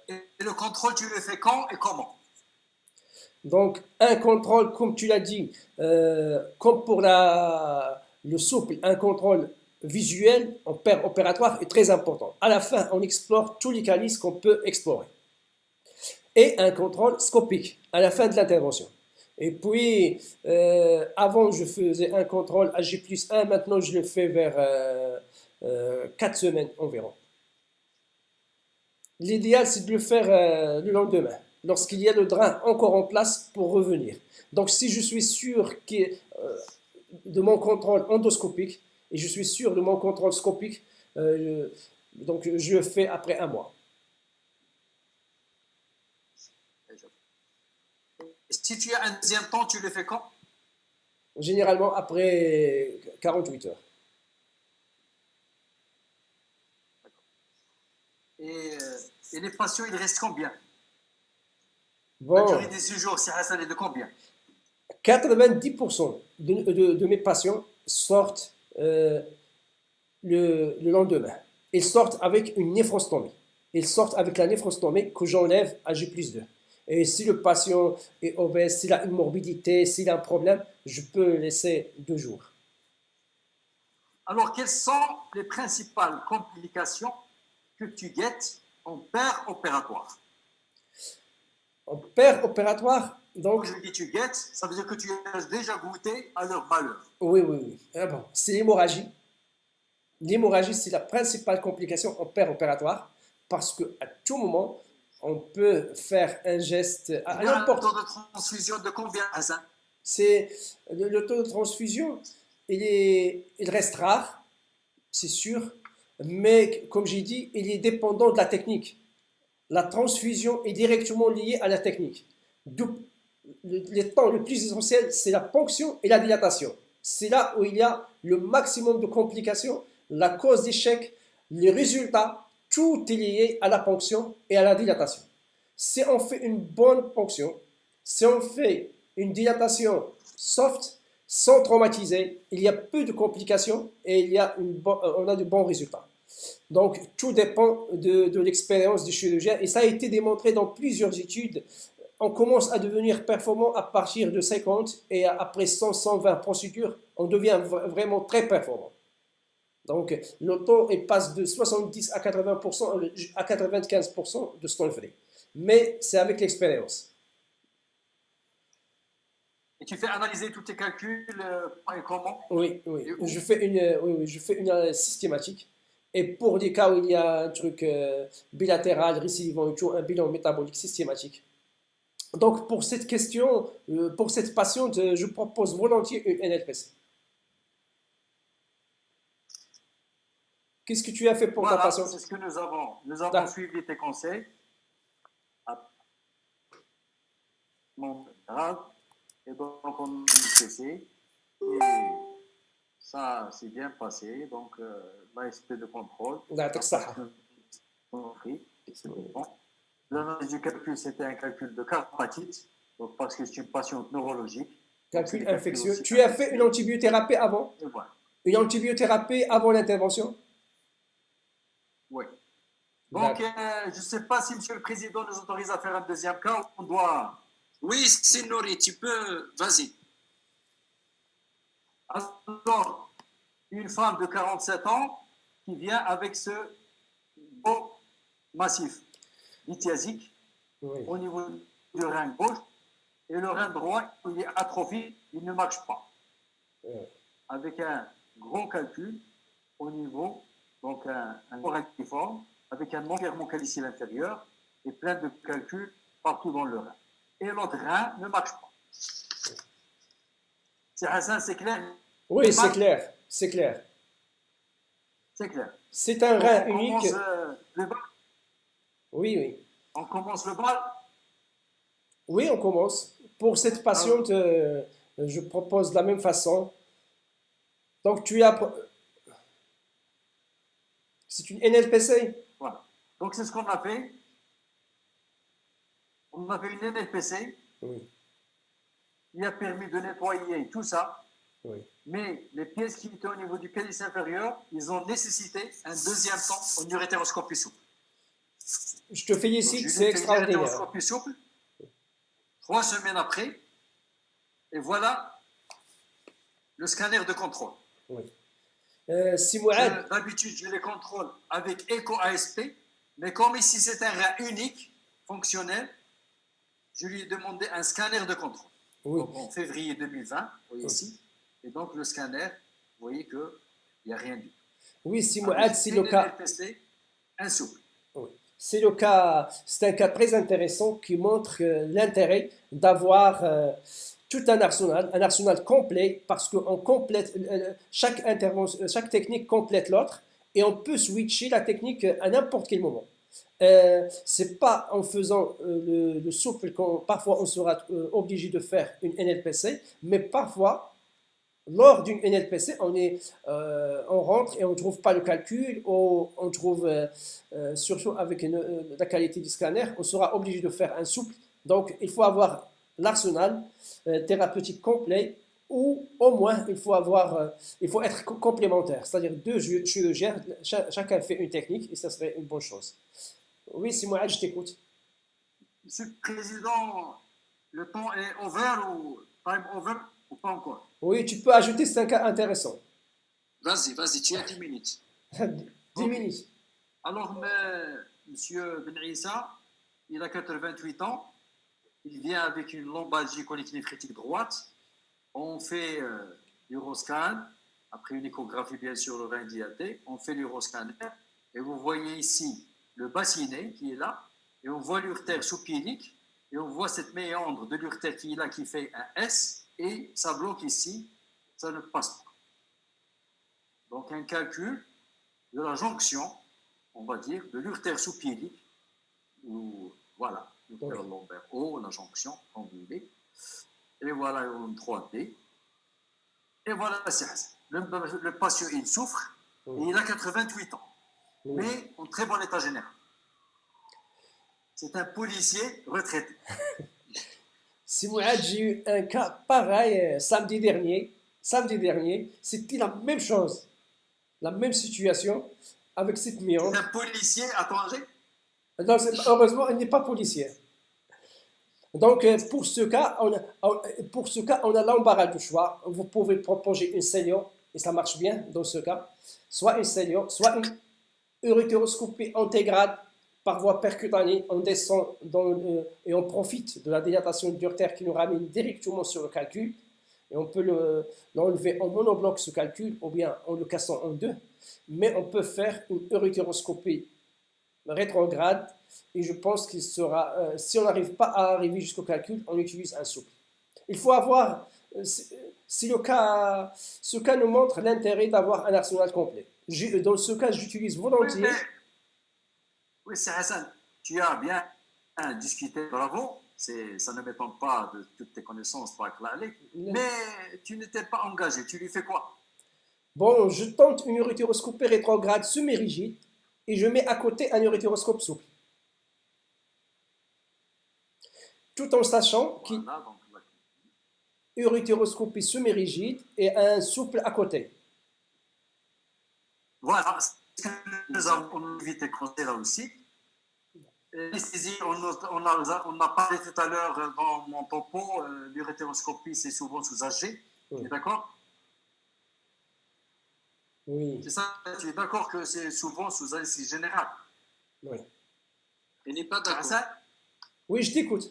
Speaker 1: Et le contrôle, tu le fais quand et comment?
Speaker 2: Donc, un contrôle, comme tu l'as dit, comme pour le souple, un contrôle visuel en paire opératoire est très important. À la fin, on explore tous les calices qu'on peut explorer. Et un contrôle scopique à la fin de l'intervention. Et puis, avant, je faisais un contrôle à G+1, maintenant je le fais vers 4 semaines environ. L'idéal, c'est de le faire le lendemain, lorsqu'il y a le drain encore en place pour revenir. Donc, si je suis sûr de mon contrôle endoscopique, et je suis sûr de mon contrôle scopique, donc je le fais après 1 mois.
Speaker 1: Si tu as un deuxième temps, tu le fais quand?
Speaker 2: Généralement après 48 heures.
Speaker 1: Et les patients, ils restent combien?
Speaker 2: Bon,
Speaker 1: la durée des séjours, c'est Hassan, est de combien?
Speaker 2: 90% de mes patients sortent le lendemain. Ils sortent avec une néphrostomie. Ils sortent avec la néphrostomie que j'enlève à G+2. Et si le patient est obèse, s'il a une morbidité, s'il a un problème, je peux le laisser 2 jours.
Speaker 1: Alors, quelles sont les principales complications que tu guettes en paire opératoire?
Speaker 2: En paire opératoire, donc...
Speaker 1: Quand je dis tu guettes, ça veut dire que tu as déjà goûté à leur malheur.
Speaker 2: Oui. Ah bon, c'est l'hémorragie. L'hémorragie, c'est la principale complication en paire opératoire parce qu'à tout moment, on peut faire un geste à n'importe.
Speaker 1: Le taux de transfusion de combien, Hassan?
Speaker 2: C'est le taux de transfusion, il reste rare, c'est sûr, mais comme j'ai dit, il est dépendant de la technique. La transfusion est directement liée à la technique. Le temps le plus essentiel, c'est la ponction et la dilatation. C'est là où il y a le maximum de complications, la cause d'échec, les résultats. Tout est lié à la ponction et à la dilatation. Si on fait une bonne ponction, si on fait une dilatation soft, sans traumatiser, il y a peu de complications et on a de bons résultats. Donc, tout dépend de l'expérience du chirurgien et ça a été démontré dans plusieurs études. On commence à devenir performant à partir de 50 et après 100-120 procédures, on devient vraiment très performant. Donc, le taux passe de 70 à 80% à 95% de stone free. mais c'est avec l'expérience.
Speaker 1: Et tu fais analyser tous tes calculs et comment?
Speaker 2: Oui, oui.
Speaker 1: Et où?
Speaker 2: Je fais une analyse systématique. Et pour des cas où il y a un truc bilatéral, récidivant, il faut un bilan métabolique systématique. Donc, pour cette question, pour cette patiente, je propose volontiers une NLPC. Qu'est-ce que tu as fait pour ta
Speaker 1: Voilà, c'est
Speaker 2: patiente?
Speaker 1: ce que nous avons. Nous avons
Speaker 2: D'accord.
Speaker 1: suivi tes conseils. À mon grade. Et donc, on a essayé. Et ça s'est bien passé. Donc, l'ASP de contrôle
Speaker 2: يعطيك
Speaker 1: a
Speaker 2: الصحة.
Speaker 1: compris. C'est bon. L'analyse du calcul, c'était un calcul de carpatite. Donc, parce que c'est une patiente neurologique. Donc, c'est
Speaker 2: Calcul
Speaker 1: des calculs
Speaker 2: infectieux.
Speaker 1: aussi
Speaker 2: Tu as fait une
Speaker 1: infectieux.
Speaker 2: antibiothérapie avant?
Speaker 1: Et voilà.
Speaker 2: Une antibiothérapie avant l'intervention?
Speaker 1: Oui. Donc,
Speaker 2: D'accord.
Speaker 1: je ne sais pas si Monsieur le Président nous autorise à faire un deuxième cas. On doit.
Speaker 3: Oui, Signori, tu peux. Vas-y.
Speaker 1: Alors, une femme de 47 ans qui vient avec ce beau massif lithiasique
Speaker 2: Oui.
Speaker 1: au niveau du rein gauche et le rein droit, il est atrophié, il ne marche pas.
Speaker 2: Ouais.
Speaker 1: Avec un gros calcul au niveau, donc un gros rectiforme, avec un environnement calicyle inférieur et plein de calculs partout dans le rein. Et l'autre rein ne marche pas. C'est Hassan, c'est clair?
Speaker 2: Oui, c'est clair. C'est clair.
Speaker 1: C'est clair.
Speaker 2: C'est un
Speaker 1: Donc,
Speaker 2: rein
Speaker 1: on
Speaker 2: unique.
Speaker 1: commence le bal.
Speaker 2: Oui, oui.
Speaker 1: On commence le bal.
Speaker 2: Oui, on commence. Pour cette patiente, je propose de la même façon. Donc, tu as. C'est une NLPC?
Speaker 1: Voilà. Donc, c'est ce qu'on a fait. On a fait une NLPC
Speaker 2: Oui,
Speaker 1: qui a permis de nettoyer tout ça.
Speaker 2: oui.
Speaker 1: Mais les pièces qui étaient au niveau du calice inférieur, ils ont nécessité un deuxième temps en urétéroscopie souple.
Speaker 2: Je te
Speaker 1: Donc,
Speaker 2: félicite,
Speaker 1: j'ai
Speaker 2: c'est
Speaker 1: fait une
Speaker 2: extraordinaire.
Speaker 1: urétéroscopie souple 3 semaines après. Et voilà le scanner de contrôle.
Speaker 2: Oui. Si Mouad,
Speaker 1: D'habitude, je les contrôle avec écho-ASP. Mais comme ici, c'est un rein unique, fonctionnel, je lui ai demandé un scanner de contrôle.
Speaker 2: oui,
Speaker 1: Donc, en février 2020, vous voyez ici. Et donc, le scanner, vous voyez qu'il n'y a rien du tout.
Speaker 2: oui, si Mouad,
Speaker 1: Avec
Speaker 2: c'est
Speaker 1: une
Speaker 2: le cas.
Speaker 1: NLPC, un souple.
Speaker 2: Oui. C'est le cas, c'est un cas très intéressant qui montre l'intérêt d'avoir tout un arsenal complet, parce qu'on complète, chaque intervention, chaque technique complète l'autre, et on peut switcher la technique à n'importe quel moment. C'est pas en faisant le souple qu'on parfois on sera obligé de faire une NLPC, mais parfois lors d'une NLPC, on rentre et on ne trouve pas le calcul, ou on trouve, surtout avec la qualité du scanner, on sera obligé de faire un souple. Donc, il faut avoir l'arsenal thérapeutique complet, ou au moins, il faut être complémentaire. C'est-à-dire deux chirurgiens, chacun fait une technique, et ça serait une bonne chose. Oui, c'est moi, je t'écoute.
Speaker 1: Monsieur le Président, le temps est over ou time over ou pas encore?
Speaker 2: Oui, tu peux ajouter, c'est un cas intéressant.
Speaker 3: Vas-y, vas-y, tu as 10 minutes.
Speaker 2: 10 minutes.
Speaker 1: Alors, Monsieur Ben Issa, il a 88 ans. Il vient avec une lombalgie chronique néphrétique droite. On fait l'uroscan. Après une échographie, bien sûr, le rein dilaté. On fait l'uroscanner. Et vous voyez ici le bassinet qui est là. Et on voit l'urtère sous-piédique. Et on voit cette méandre de l'urtère qui est là, qui fait un S. Et ça bloque ici. Ça ne passe pas. Donc, un calcul de la jonction, on va dire, de l'urtère sous-piédique, ou voilà, l'urtère lombaire haut, la jonction, comme vous voulez. Et voilà une 3D. Et voilà, c'est le patient, il souffre, et il a 88 ans, mais en très bon état général. C'est un policier retraité.
Speaker 2: Si Mouad, j'ai eu un cas pareil samedi dernier. Samedi dernier, c'était la même chose, la même situation avec cette
Speaker 1: C'est
Speaker 2: méandre.
Speaker 1: un policier à Tanger.
Speaker 2: Non, heureusement, il n'est pas policier. Donc, pour ce cas, on a l'embarras du choix. Vous pouvez proposer une cellule, et ça marche bien dans ce cas. Soit une cellule, soit une urétéroscopie intégrale par voie percutanée, on descend et on profite de la dilatation du urétère qui nous ramène directement sur le calcul. Et on peut l'enlever en monobloc ce calcul ou bien en le cassant en deux. Mais on peut faire une urétéroscopie rétrograde et je pense qu'il sera, si on n'arrive pas à arriver jusqu'au calcul, on utilise un souple. Il faut avoir, si ce cas nous montre l'intérêt d'avoir un arsenal complet. Dans ce cas, j'utilise volontiers.
Speaker 1: Oui, c'est Hassan, tu as bien discuté, bravo. Ça ne m'étonne pas de toutes tes connaissances, mais tu n'étais pas engagé. Tu lui fais quoi?
Speaker 2: Bon, je tente une urétéroscopie rétrograde semi-rigide et je mets à côté un urétéroscope souple. Tout en sachant qu'il
Speaker 1: Voilà, donc,
Speaker 2: urétéroscopie semi-rigide et un souple à côté.
Speaker 1: voilà, nous avons évité de là aussi. L'anesthésie, on a parlé tout à l'heure dans mon topo, l'urétéroscopie, c'est souvent sous-âgé.
Speaker 2: Oui.
Speaker 1: Tu es d'accord?
Speaker 2: Oui.
Speaker 1: C'est ça, tu es d'accord que c'est souvent sous-anesthésie générale?
Speaker 2: Oui.
Speaker 3: Il n'est pas d'accord.
Speaker 1: Hassan?
Speaker 2: Oui, je t'écoute.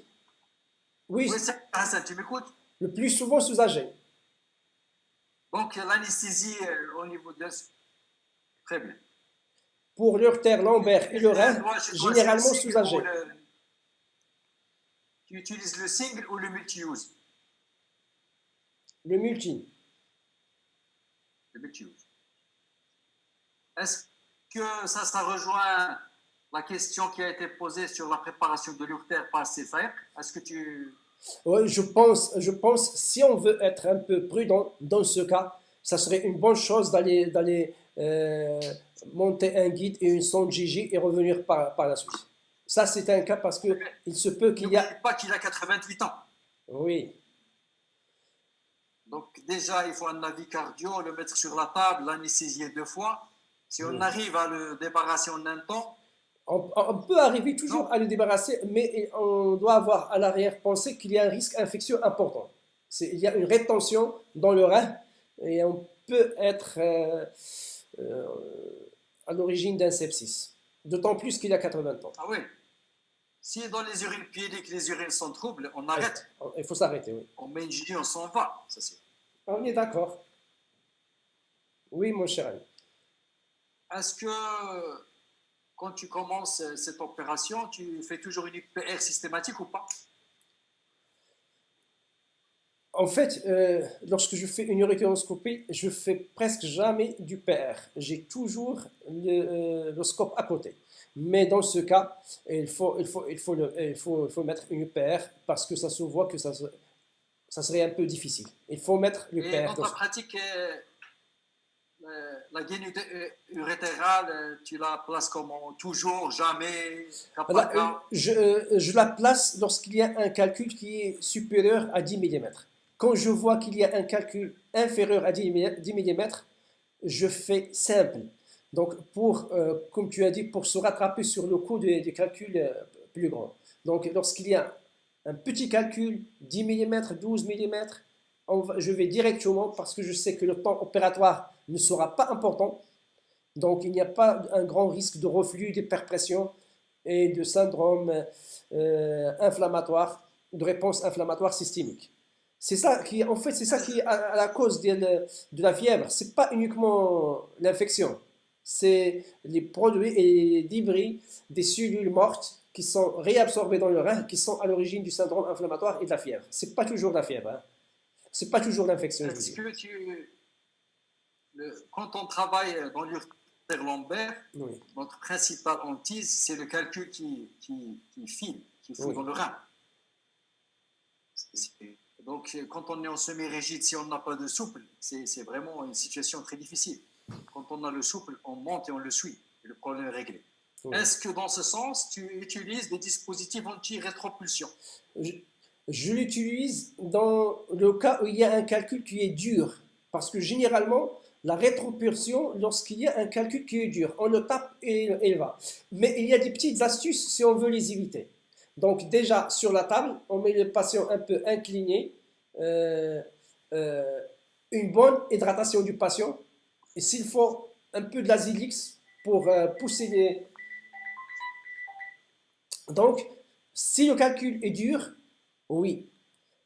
Speaker 2: Oui,
Speaker 1: Oui, c'est Hassan, tu m'écoutes?
Speaker 2: le plus souvent sous-âgé.
Speaker 1: Donc, l'anesthésie au niveau de... Très bien.
Speaker 2: Pour l'urétère lombaire et le rein,
Speaker 1: Toi, chez toi,
Speaker 2: généralement
Speaker 1: c'est le single
Speaker 2: sous-âgé.
Speaker 1: ou tu utilises le single ou le multi-use?
Speaker 2: Le multi.
Speaker 1: Le multi-use. Est-ce que ça rejoint la question qui a été posée sur la préparation de l'urétère par CFR? Est-ce que tu...
Speaker 2: Oui, je pense, si on veut être un peu prudent dans ce cas, ça serait une bonne chose d'aller monter un guide et une sonde Gigi et revenir par la suite. Ça, c'est un cas parce que il se peut qu'il y a...
Speaker 1: N'oublie pas qu'il a 88 ans.
Speaker 2: Oui,
Speaker 1: Donc déjà, il faut un avis cardio, le mettre sur la table, l'anesthésier 2 fois. Si on arrive à le débarrasser en un temps,
Speaker 2: on peut arriver toujours
Speaker 1: Non.
Speaker 2: à le débarrasser, mais on doit avoir à l'arrière-pensée qu'il y a un risque infectieux important. Il y a une rétention dans le rein et on peut être euh, à l'origine d'un sepsis. D'autant plus qu'il a 80 ans.
Speaker 1: ah oui, si dans les urines pyéliques, les urines sont troubles, on arrête.
Speaker 2: Il faut s'arrêter, oui.
Speaker 1: On met une J, on s'en va. Ça, c'est...
Speaker 2: On est d'accord. Oui, mon cher ami.
Speaker 1: Est-ce que quand tu commences cette opération, tu fais toujours une IPR systématique ou pas?
Speaker 2: En fait, lorsque je fais une urétéroscopie, je fais presque jamais du PR. J'ai toujours le scope à côté. Mais dans ce cas, il faut mettre une PR parce que ça se voit que ça serait un peu difficile. Il faut mettre le
Speaker 1: Et
Speaker 2: PR.
Speaker 1: dans ta pratique, la gaine urétérale, tu la places comment? Toujours, jamais, cas par cas?
Speaker 2: Je la place lorsqu'il y a un calcul qui est supérieur à 10 mm. Quand je vois qu'il y a un calcul inférieur à 10 mm, je fais simple. Donc, comme tu as dit, pour se rattraper sur le coût des calculs plus grands. Donc, lorsqu'il y a un petit calcul, 10 mm, 12 mm, je vais directement parce que je sais que le temps opératoire ne sera pas important. Donc, il n'y a pas un grand risque de reflux, d'hyperpression et de syndrome inflammatoire, de réponse inflammatoire systémique. C'est ça qui, en fait, c'est ça qui est à la cause de la fièvre. C'est pas uniquement l'infection. C'est les produits et les débris des cellules mortes qui sont réabsorbées dans le rein, qui sont à l'origine du syndrome inflammatoire et de la fièvre. C'est pas toujours la fièvre. Hein. C'est pas toujours l'infection.
Speaker 1: Est-ce que quand on travaille dans l'urétère lombaire,
Speaker 2: oui.
Speaker 1: notre principale hantise, c'est le calcul qui file, qui fout
Speaker 2: Oui.
Speaker 1: dans le rein. Donc, quand on est en semi-rigide, si on n'a pas de souple, c'est vraiment une situation très difficile. Quand on a le souple, on monte et on le suit. Et le problème est réglé. Oui. Est-ce que dans ce sens, tu utilises des dispositifs anti-rétropulsion?
Speaker 2: Je l'utilise dans le cas où il y a un calcul qui est dur. Parce que généralement, la rétropulsion, lorsqu'il y a un calcul qui est dur, on le tape et il va. Mais il y a des petites astuces si on veut les éviter. Donc déjà, sur la table, on met le patient un peu incliné, une bonne hydratation du patient, et s'il faut, un peu de l'azilix pour pousser Donc, si le calcul est dur, oui,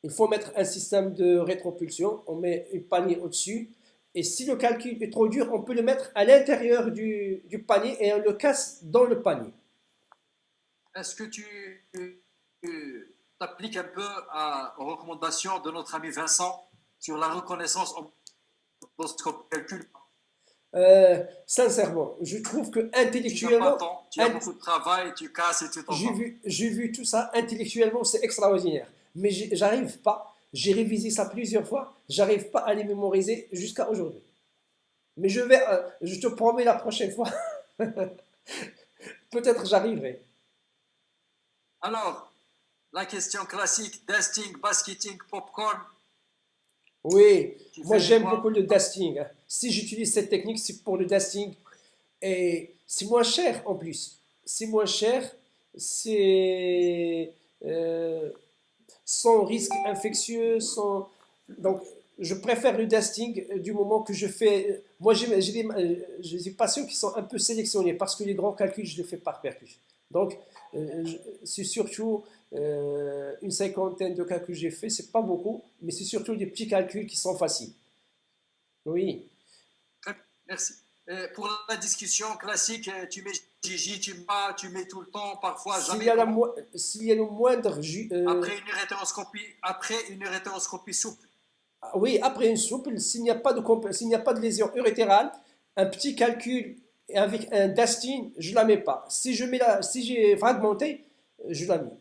Speaker 2: il faut mettre un système de rétropulsion, on met une panier au-dessus, et si le calcul est trop dur, on peut le mettre à l'intérieur du panier et on le casse dans le panier.
Speaker 1: Est-ce que tu t'appliques un peu aux recommandations de notre ami Vincent sur la reconnaissance endoscope calcul?
Speaker 2: Sincèrement, je trouve que
Speaker 1: Tu n'as pas
Speaker 2: intellectuellement,
Speaker 1: le temps, tu as beaucoup de travail, tu casses et tu t'en vas.
Speaker 2: j'ai vu tout ça, intellectuellement, c'est extraordinaire. Mais j'arrive pas, j'ai révisé ça plusieurs fois, j'arrive pas à les mémoriser jusqu'à aujourd'hui. Mais je te promets la prochaine fois, peut-être j'arriverai.
Speaker 1: Alors, la question classique, dusting, basketing, popcorn,
Speaker 2: Oui,
Speaker 1: tu
Speaker 2: moi
Speaker 1: fais
Speaker 2: j'aime
Speaker 1: quoi?
Speaker 2: beaucoup le dusting, hein. Si j'utilise cette technique, c'est pour le dusting. Et c'est moins cher en plus. C'est moins cher, c'est sans risque infectieux, sans... Donc, je préfère le dusting du moment que je fais... Moi, j'ai des patients qui sont un peu sélectionnés parce que les grands calculs, je les fais par percus. Donc, c'est surtout une cinquantaine de calculs que j'ai fait, c'est pas beaucoup, mais c'est surtout des petits calculs qui sont faciles. Oui.
Speaker 1: Très bien, merci. Pour la discussion classique, tu mets Gigi, tu mets tout le temps, parfois
Speaker 2: S'il
Speaker 1: jamais,
Speaker 2: y a,
Speaker 1: comment?
Speaker 2: s'il y a le moindre...
Speaker 1: Après une urétéroscopie souple.
Speaker 2: Oui, après une souple, s'il n'y a pas de lésion urétérale, un petit calcul avec un dusting, je ne la mets pas. Si j'ai fragmenté, je la mets.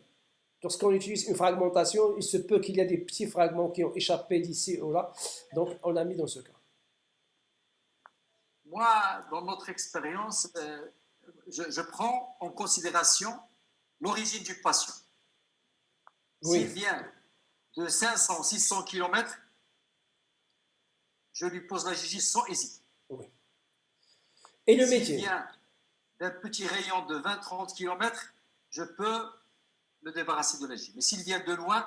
Speaker 2: Lorsqu'on utilise une fragmentation, il se peut qu'il y ait des petits fragments qui ont échappé d'ici ou là. Donc, on l'a mis dans ce cas.
Speaker 1: Moi, dans notre expérience, je prends en considération l'origine du patient. S'il
Speaker 2: Oui,
Speaker 1: vient de 500, 600 km, je lui pose la Gigi sans hésiter.
Speaker 2: oui. Et le
Speaker 1: S'il
Speaker 2: métier?
Speaker 1: vient d'un petit rayon de 20-30 km, je peux me débarrasser de la Gigi. Mais s'il vient de loin,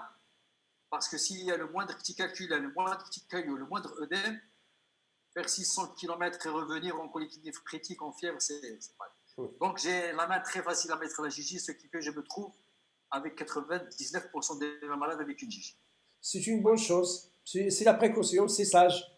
Speaker 1: parce que s'il y a le moindre petit calcul, le moindre petit caillou, le moindre œdème, faire 600 km et revenir en colique néphrétique, en fièvre, c'est pas.
Speaker 2: Oui.
Speaker 1: Donc j'ai la main très facile à mettre la Gigi, ce qui fait que je me trouve avec 99% des malades avec une Gigi.
Speaker 2: C'est une bonne chose. C'est la précaution, c'est sage.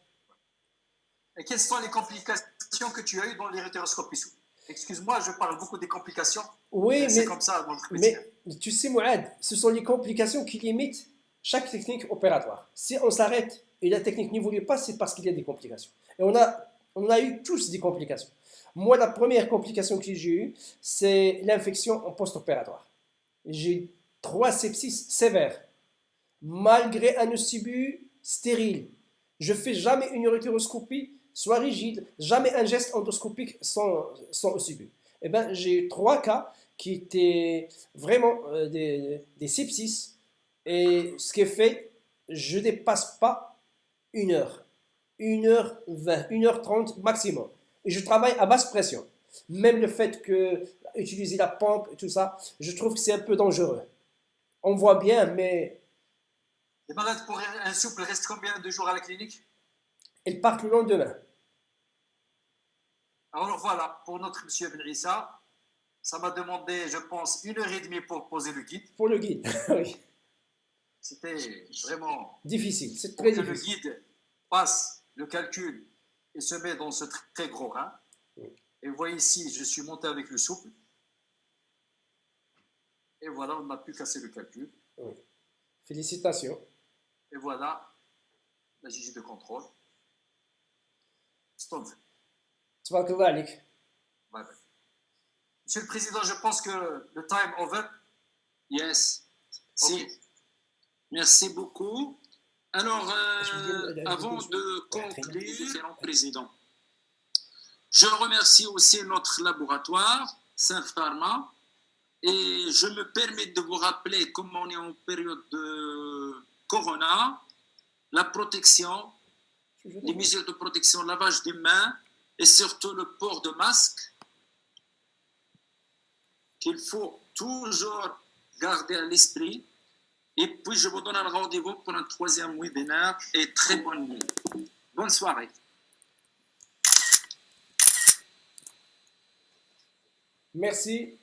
Speaker 1: Et quelles sont les complications que tu as eues dans l'hétéroscopie souple? Excuse-moi, je parle beaucoup des complications,
Speaker 2: Oui,
Speaker 1: mais c'est comme ça dans notre métier.
Speaker 2: mais tu sais, Mourad, ce sont les complications qui limitent chaque technique opératoire. Si on s'arrête et la technique n'évolue pas, c'est parce qu'il y a des complications. Et on a eu tous des complications. Moi, la première complication que j'ai eue, c'est l'infection en post-opératoire. J'ai 3 sepsis sévères, malgré un OCBU stérile. Je fais jamais une urétéroscopie, soit rigide, jamais un geste endoscopique sans OCBU. Eh ben, j'ai eu 3 cas qui étaient vraiment des sepsis. Et ce qui est fait, je ne dépasse pas 1 heure. 1h20, 1h30 maximum. Et je travaille à basse pression. Même le fait que utiliser la pompe et tout ça, je trouve que c'est un peu dangereux. On voit bien, mais
Speaker 1: Les malades pour un souple restent combien de jours à la clinique?
Speaker 2: elles partent le lendemain.
Speaker 1: Alors voilà, pour notre monsieur Ben Issa, ça m'a demandé, je pense, 1 heure et demie pour poser le guide.
Speaker 2: Pour le guide, oui.
Speaker 1: C'était vraiment
Speaker 2: Difficile, c'est
Speaker 1: pour
Speaker 2: très
Speaker 1: que le
Speaker 2: difficile.
Speaker 1: guide passe le calcul et se met dans ce très gros rein. Et vous voyez ici, je suis monté avec le souple. Et voilà, on n'a plus cassé le calcul.
Speaker 2: Oui. Félicitations.
Speaker 1: Et voilà, la Gigi de contrôle. Stop.
Speaker 2: Tabarakallah alik.
Speaker 1: Bye bye. Monsieur le Président, je pense que le time over.
Speaker 3: Yes. Si.
Speaker 1: Ok.
Speaker 3: Merci beaucoup. Alors,
Speaker 2: Je
Speaker 3: avant
Speaker 2: vous dis-
Speaker 3: de conclure, excellent président, je remercie aussi notre laboratoire, Saint-Pharma, et je me permets de vous rappeler, comme on est en période de Corona, la protection, les mesures de protection, lavage des mains et surtout le port de masque qu'il faut toujours garder à l'esprit. Et puis, je vous donne un rendez-vous pour un 3e webinaire et très bonne nuit. Bonne soirée.
Speaker 2: Merci.